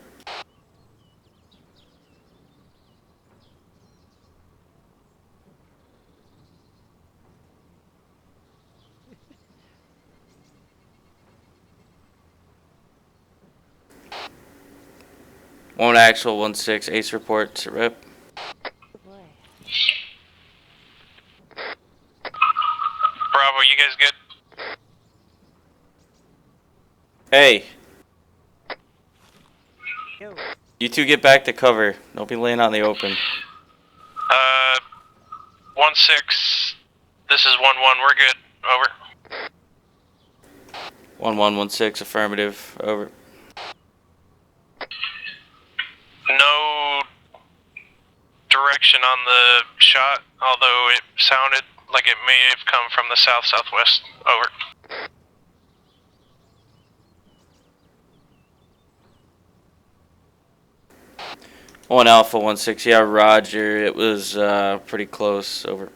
1 actual, 1-6, ace report to rip. Bravo, you guys good? Hey, Yo. you two get back to cover. Don't be laying out in the open. 1-6. This is 1-1. We're good. Over. 1-1-1-6, affirmative, over. No direction on the shot, although it sounded like it may have come from the south-southwest. Over. One Alpha, 1-6, yeah, roger. It was pretty close, over.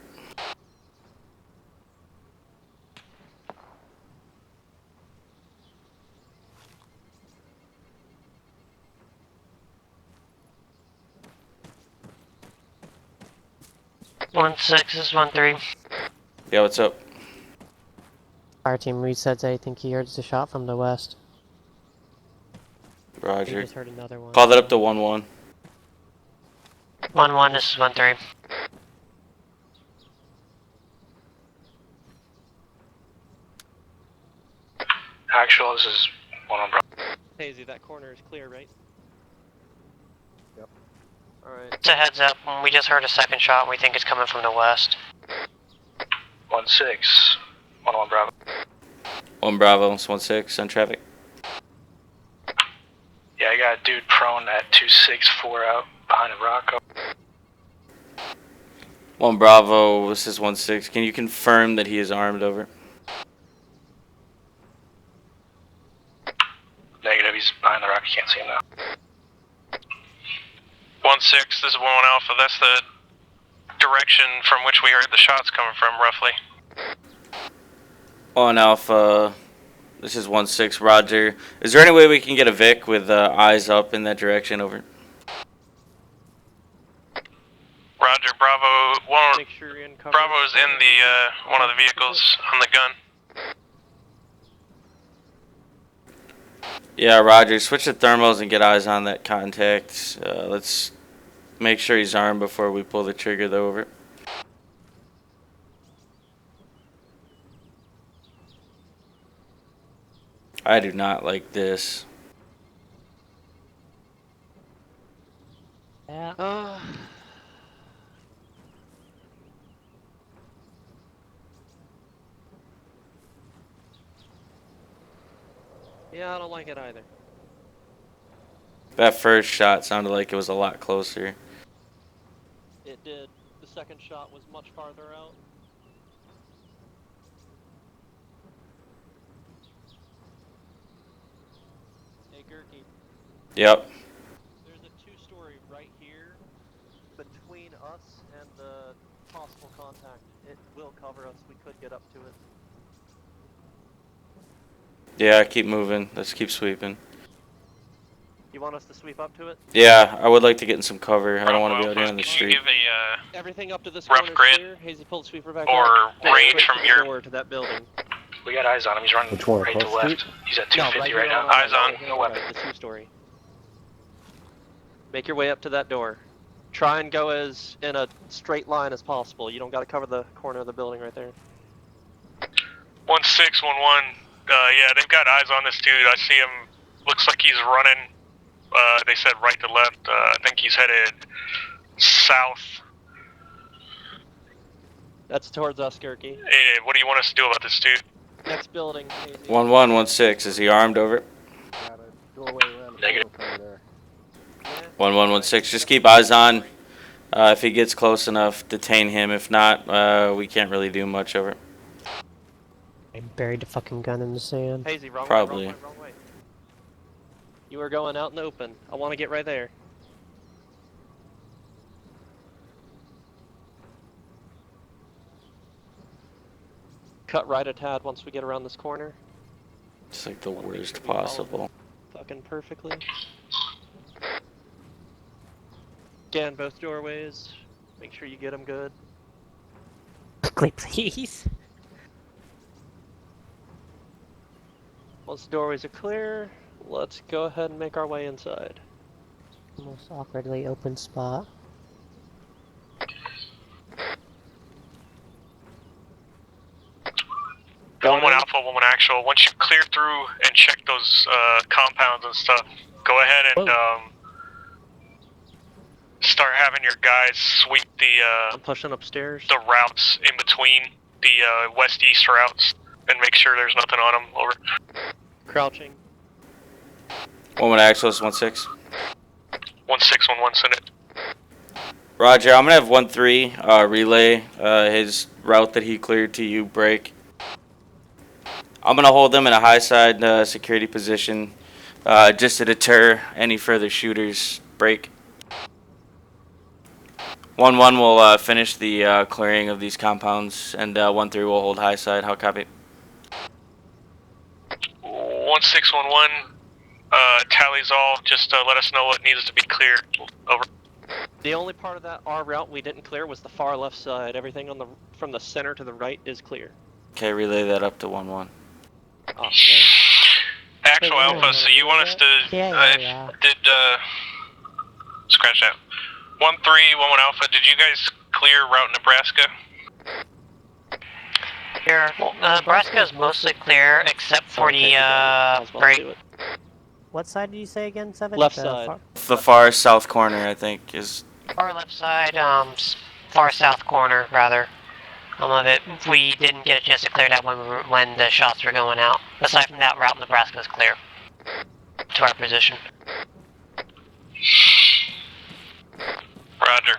One 6 is 1-3. Yeah, what's up? Our team resets. I think he heard the shot from the west. He Roger. just heard another one. Call that up to 1-1. 1-1, this is 1-3. Actual, this is 1-1, bro. Hayzee, that corner is clear, right? Yep. Alright. It's a heads up. We just heard a second shot. We think it's coming from the west. 1-6. 1-1, Bravo. 1 Bravo, 1-6, on traffic. Yeah, I got a dude prone at 264 out behind a rock. 1 Bravo, this is 1-6. Can you confirm that he is armed, over? Negative, he's behind the rock. You can't see him now. 1-6, this is 1-1 Alpha. That's the direction from which we heard the shots coming from, roughly. 1 Alpha, this is 1-6, roger. Is there any way we can get a Vic with eyes up in that direction, over? Roger, Bravo. One, Make sure you're in cover. Bravo's in the one of the vehicles on the gun. Yeah, roger. Switch the thermals and get eyes on that contact. Let's make sure he's armed before we pull the trigger, though, over. I do not like this. Yeah. Yeah, I don't like it either. That first shot sounded like it was a lot closer. It did. The second shot was much farther out. Hey, Gurky. Yep. There's a two-story right here between us and the possible contact. It will cover us. We could get up to it. Yeah, keep moving. Let's keep sweeping. You want us to sweep up to it? Yeah, I would like to get in some cover. I don't want to be out here on the Can you street. give a Everything up to this rough corner is grid clear. Hayzee, pull the sweeper back or up. range Quick from to the your door to that building. We got eyes on him. He's running Which one, right to the across the left. street? He's at No, 250 right right here now. Eyes on. right here No right, weapon. the two-story. Make your way up to that door. Try and go as in a straight line as possible. You don't got to cover the corner of the building right there. 1-6, 1-1. Yeah, they've got eyes on this dude. I see him. Looks like he's running. They said right to left. I think he's headed south. That's towards us, Gurky. Hey, what do you want us to do about this dude? Next building. Hayzee. 1-1-1-6. Is he armed, over? Got a doorway around the Negative. corner from there. 1-1-1-6. Just keep eyes on. If he gets close enough, detain him. If not, we can't really do much, over. I buried the fucking gun in the sand. Hayzee, wrong Probably. way, wrong way, wrong way. You are going out in the open. I want to get right there. Cut right a tad once we get around this corner. It's like the worst possible. Fucking perfectly. Scan both doorways. Make sure you get them good. Quickly, please. Once the doorways are clear, let's go ahead and make our way inside. Almost awkwardly open spot. One Alpha, 1 Actual. Once you clear through and check those compounds and stuff, go ahead and start having your guys sweep I'm pushing upstairs. the routes in between the west-east routes and make sure there's nothing on them. Over. Crouching. 1 Actual, 1-6. 1611, send it. Roger, I'm gonna have 1-3 relay his route that he cleared to you, break. I'm gonna hold them in a high side security position just to deter any further shooters. Break. 1-1 will finish the clearing of these compounds, and 1-3 will hold high side. How copy? 1611, tallies all. Just let us know what needs to be cleared. Over. The only part of that our route we didn't clear was the far left side. Everything on the from the center to the right is clear. Okay, relay that up to 1-1. Oh man. Actual Alpha, so you want us to scratch that. 1-3, 1-1 Alpha, did you guys clear route Nebraska? Here, Nebraska is mostly clear except for the break. What side did you say again, Cevet? Left side. The far south corner, I think, is... Far left side, far south corner, rather. Of it, we didn't get a chance to clear that when the shots were going out. Aside from that route, Nebraska is clear to our position. Roger.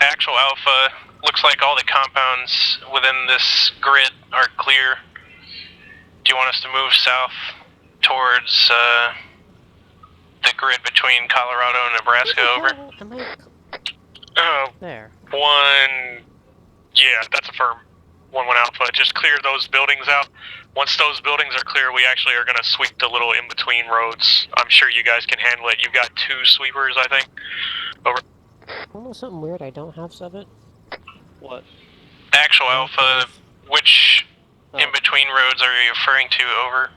Actual Alpha, looks like all the compounds within this grid are clear. Do you want us to move south towards the grid between Colorado and Nebraska? Over. There. Yeah, that's a firm 1-1 Alpha. Just clear those buildings out. Once those buildings are clear, we actually are going to sweep the little in-between roads. I'm sure you guys can handle it. You've got 2 sweepers, I think. Over. Almost something weird I don't have, Cevet. What? Actual Alpha, which in-between roads are you referring to? Over.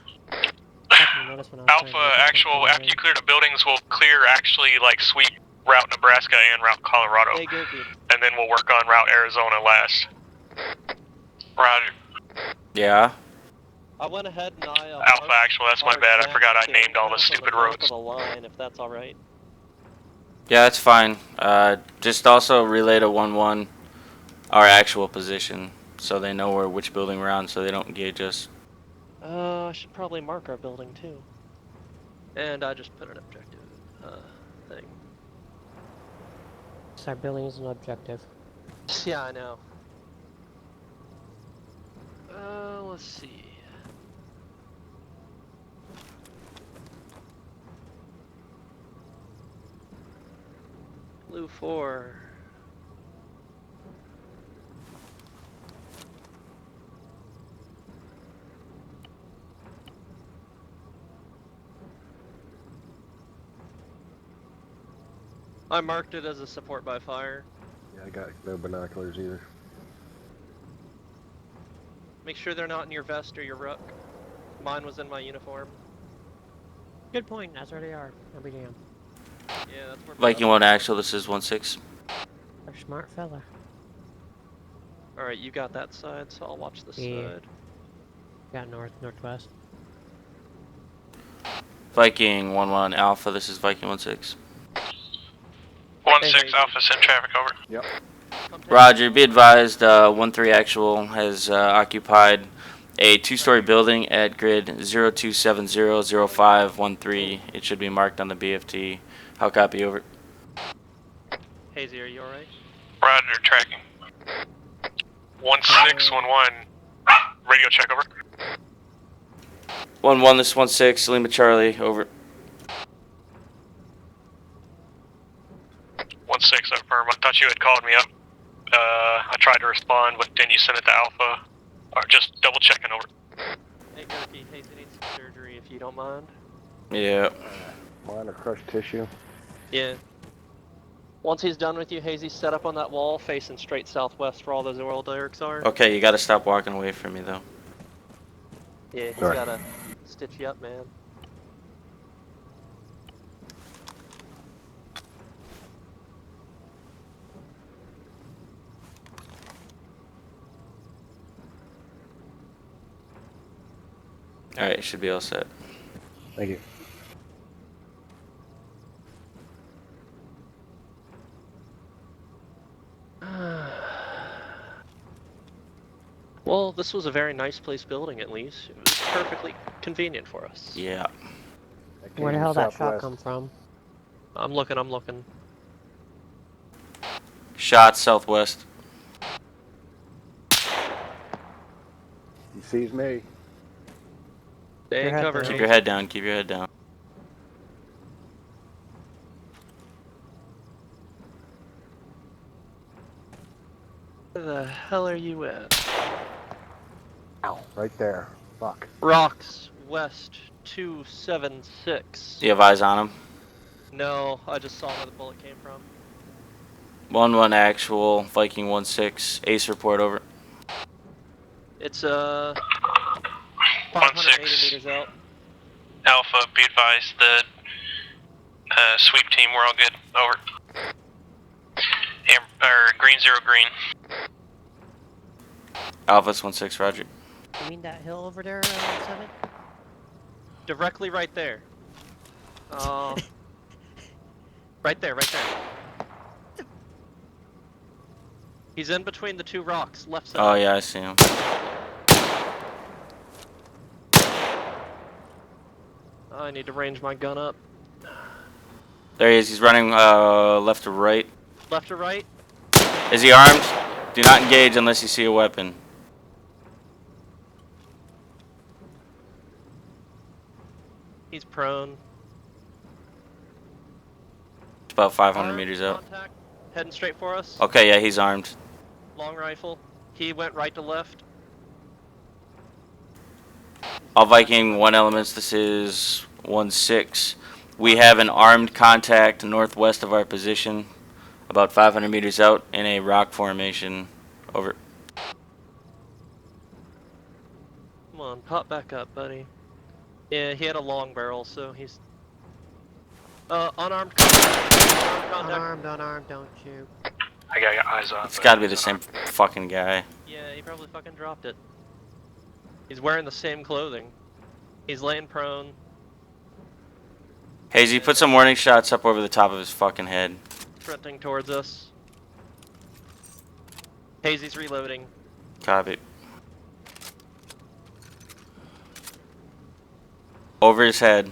Alpha, actual, after you clear the buildings, we'll clear actually, like, sweep route Nebraska and route Colorado. Hey, Gurky. And then we'll work on route Arizona last. Roger. Yeah? I went ahead and I... Alpha, actual, that's my bad. I forgot I named all the stupid roads. The line, if that's alright. Yeah, that's fine. Just also relay to 1-1 our actual position, so they know which building we're on, so they don't engage us. I should probably mark our building too. And I just put an objective thing. So our building is an objective. Yeah, I know. Let's see. Blue 4. I marked it as a support by fire. Yeah, I got no binoculars either. Make sure they're not in your vest or your ruck. Mine was in my uniform. Good point, as they are. Every damn. Yeah, that's where... Viking 1 actual, this is 1-6. Our smart fella. Alright, you got that side, so I'll watch this side. Got north, northwest. Viking 1-1 Alpha, this is Viking 1-6. 1-6 Alpha, send traffic over. Yep. Roger, be advised, 1-3 actual has occupied a 2-story building at grid 02700513. It should be marked on the BFT. How copy, over? Hayzee, are you alright? Roger, tracking. 1611. Radio check, over. 1-1, this is 1-6, Lima Charlie, over. 1-6, affirm. I thought you had called me up. I tried to respond, but then you sent it to Alpha. Or just double checking, over. Hey, Gurky, Hayzee needs some surgery if you don't mind. Yeah. Minor crushed tissue. Yeah. Once he's done with you, Hayzee, set up on that wall facing straight southwest where all those oil derricks are. Okay, you gotta stop walking away from me, though. Yeah, he's Sorry. gotta stitch you up, man. Alright, should be all set. Thank you. Well, this was a very nice place building, at least. It was perfectly convenient for us. Yeah. That came Where the from hell that shot southwest. come from? I'm looking. Shot southwest. He sees me. Stay in Your head cover. down. Keep your head down, keep your head down. Where the hell are you at? Ow. Right there. Fuck. Rocks, west 276. Do you have eyes on him? No, I just saw where the bullet came from. 1-1 actual, Viking 1-6, ace report over. It's 580 meters out. Alpha, be advised, the sweep team, we're all good. Over. Green 0 green. Alpha's 1-6, roger. You mean that hill over there, 7? Directly right there. Right there. He's in between the two rocks, left side. Oh yeah, I see him. I need to range my gun up. There he is, he's running left to right. Left or right? Is he armed? Do not engage unless you see a weapon. He's prone. It's about 500 Armed, meters out. contact, heading straight for us. Okay, yeah, he's armed. Long rifle. He went right to left. All Viking 1 elements, this is 1-6. We have an armed contact northwest of our position, about 500 meters out in a rock formation. Over. Come on, pop back up, buddy. Yeah, he had a long barrel, so he's... unarmed contact. Unarmed, don't shoot. I got eyes on. It's gotta be the same fucking guy. Yeah, he probably fucking dropped it. He's wearing the same clothing. He's laying prone. Hayzee, put some warning shots up over the top of his fucking head. Sprinting towards us. Hayzee's reloading. Copy. Over his head.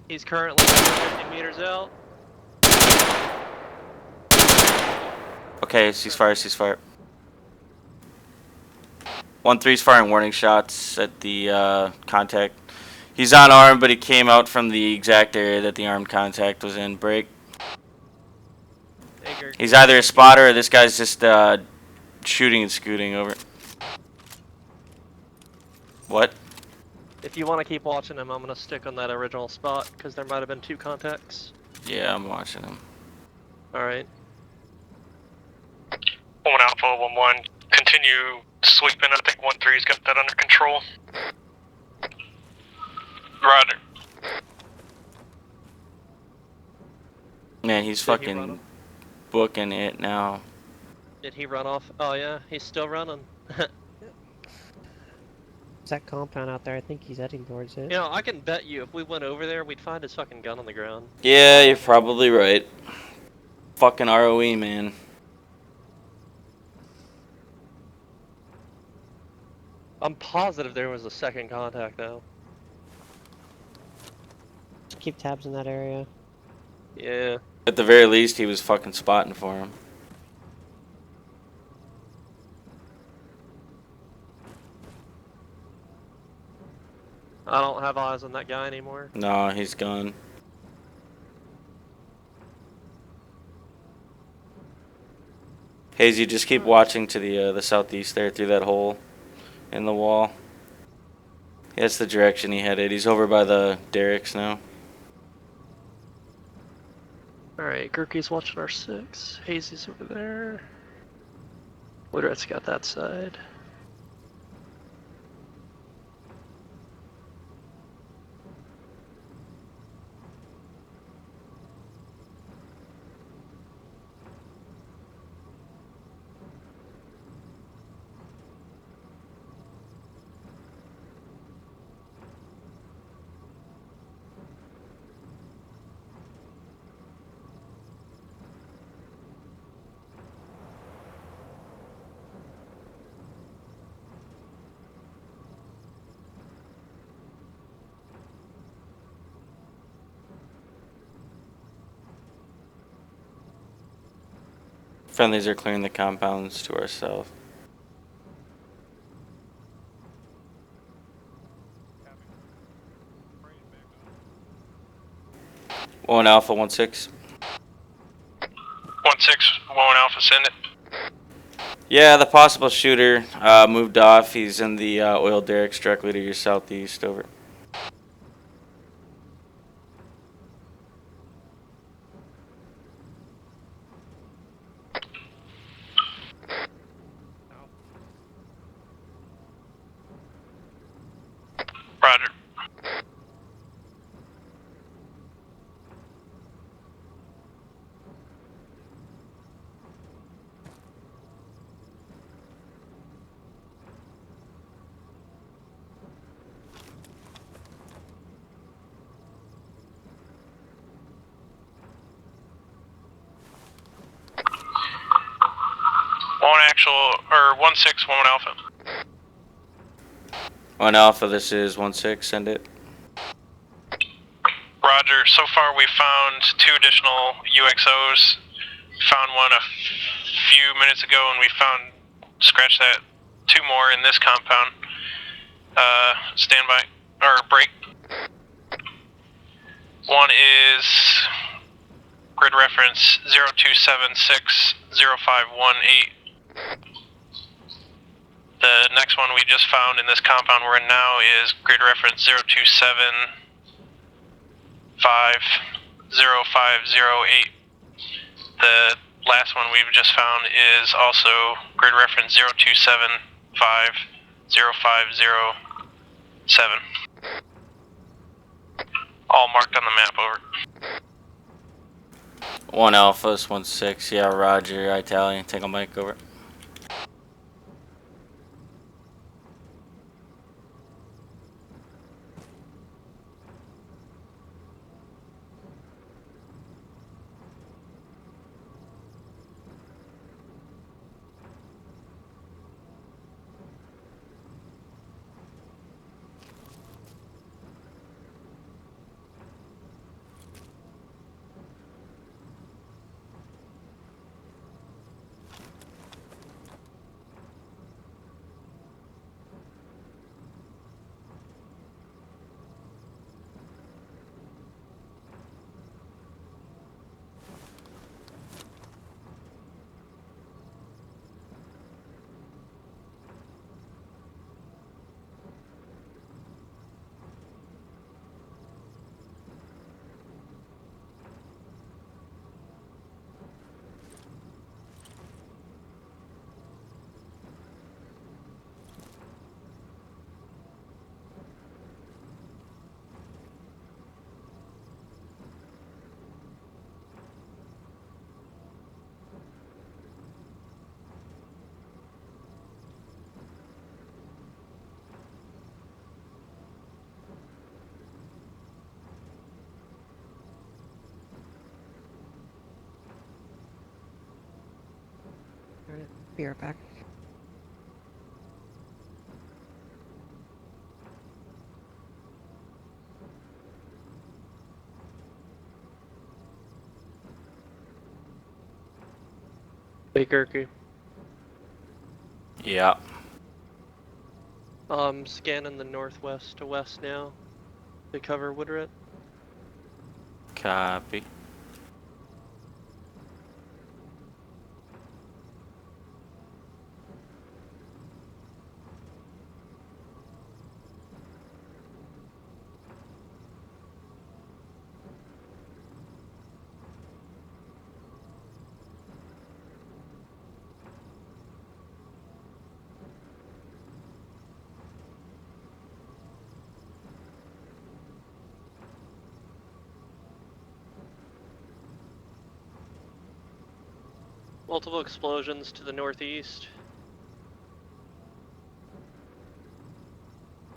He's currently 50 meters out. Okay, ceasefire. 1-3's firing warning shots at the contact. He's unarmed, but he came out from the exact area that the armed contact was in. Break. Hey, Gurky. He's either a spotter or this guy's just shooting and scooting over. What? If you want to keep watching him, I'm going to stick on that original spot, because there might have been 2 contacts. Yeah, I'm watching him. Alright. 1 Alpha, 1-1. Continue sweeping. I think 1-3's got that under control. Roger. Man, he's Did he run fucking him? booking it now. Did he run off? Oh yeah, he's still running. It's that compound out there, I think he's heading towards it. You know, I can bet you if we went over there, we'd find his fucking gun on the ground. Yeah, you're probably right. Fucking ROE, man. I'm positive there was a second contact though. Just keep tabs in that area. Yeah. At the very least, he was fucking spotting for him. I don't have eyes on that guy anymore. No, he's gone. Hayzee, just keep watching to the southeast there through that hole in the wall. That's the direction he headed. He's over by the derricks now. Alright, Gurky's watching our 6. Hayzee's over there. Woodrat's got that side. Friendlies are clearing the compounds to our south. One Alpha, 1-6. 1-6, 1 Alpha, send it. Yeah, the possible shooter moved off. He's in the oil derricks directly to your southeast. Over. Roger. One actual, or 1-6, 1 Alpha. 1 Alpha, this is 1-6. Send it. Roger. So far we found 2 additional UXOs. Found one a few minutes ago, and we found, scratch that, 2 more in this compound. Stand by, or break. One is grid reference 02760518. The next one we just found in this compound we're in now is grid reference 02750508. The last one we've just found is also grid reference 02750507. All marked on the map, over. 1 Alpha, 1-6. Yeah, Roger. Italian. Take a mic, over. Be right back. Hey, Gurky. Yeah. Scanning the northwest to west now to cover Woodrat. Copy. Multiple explosions to the northeast.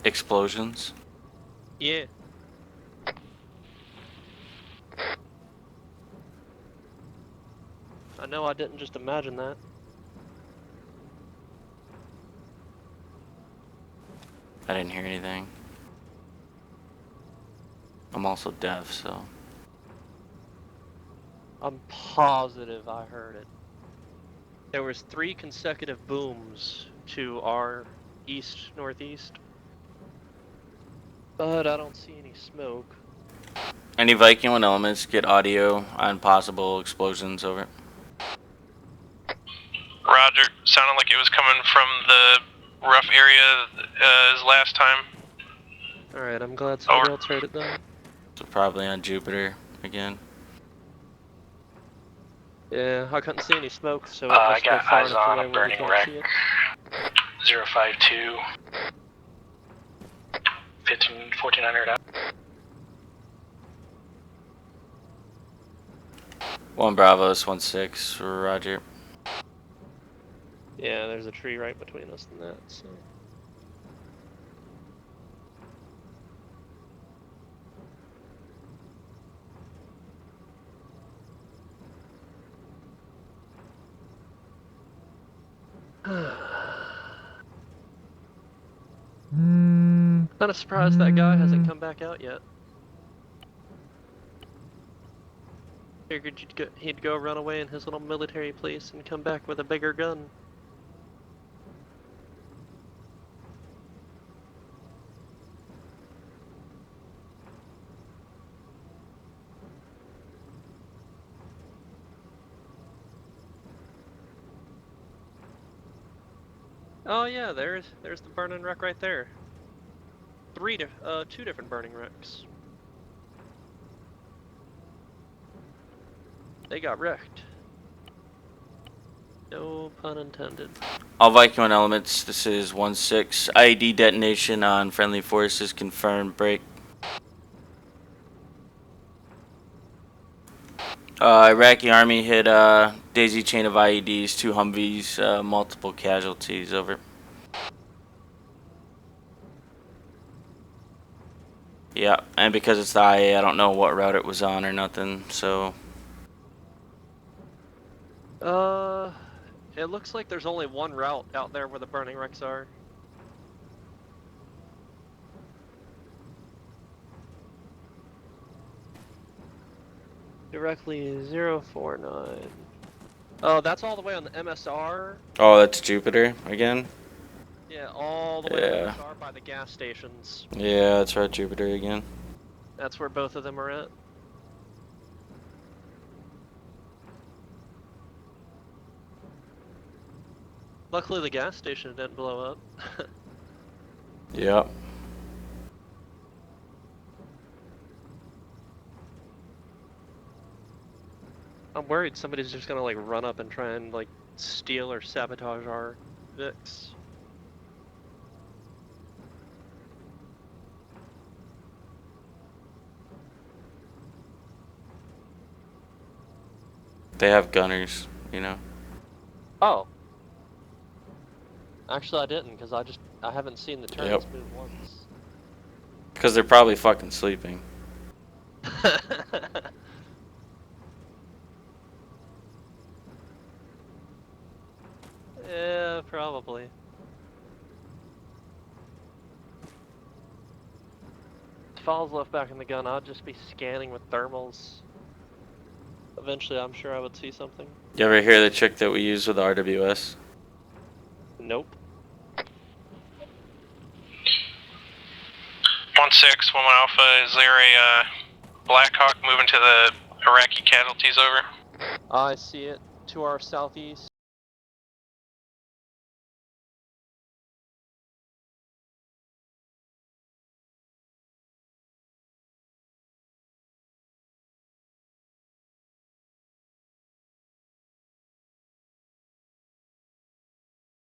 Explosions. Yeah. I know I didn't just imagine that. I didn't hear anything. I'm also deaf, so. I'm positive I heard it. There was 3 consecutive booms to our east-northeast. But I don't see any smoke. Any Viking 1 elements get audio on possible explosions, over. Roger. Sounded like it was coming from the rough area as last time. Alright, I'm glad somebody Over. else heard it then. So probably on Jupiter again. Yeah, I couldn't see any smoke, so it I must go got far eyes enough on away a where we burning can't wreck. see it. 052. 1400 out. 1 Bravo, 1-6, roger. Yeah, there's a tree right between us and that, so... Kinda surprised that guy hasn't come back out yet. Figured he'd go run away in his little military place and come back with a bigger gun. Oh yeah, there's the burning wreck right there. 2 different burning wrecks. They got wrecked. No pun intended. All Viking 1 elements, this is 1-6. IED detonation on friendly forces confirmed. Break. Iraqi army hit daisy chain of IEDs, 2 Humvees, multiple casualties, over. Yeah, and because it's the IA, I don't know what route it was on or nothing, so... It looks like there's only one route out there where the burning wrecks are. Directly 049. Oh, that's all the way on the MSR? Oh, that's Jupiter again? Yeah, all the way to the MSR by the gas stations. Yeah, that's right, Jupiter again. That's where both of them are at. Luckily the gas station didn't blow up. Yep. I'm worried somebody's just gonna like run up and try and like steal or sabotage our Vix. They have gunners, you know. Oh. Actually I didn't, because I haven't seen the turrets move once. Because they're probably fucking sleeping. Yeah, probably. If I was left back in the gun, I'd just be scanning with thermals. Eventually, I'm sure I would see something. You ever hear the trick that we use with RWS? Nope. 1-6, 1 Alpha, is there a Blackhawk moving to the Iraqi casualties, over? I see it to our southeast.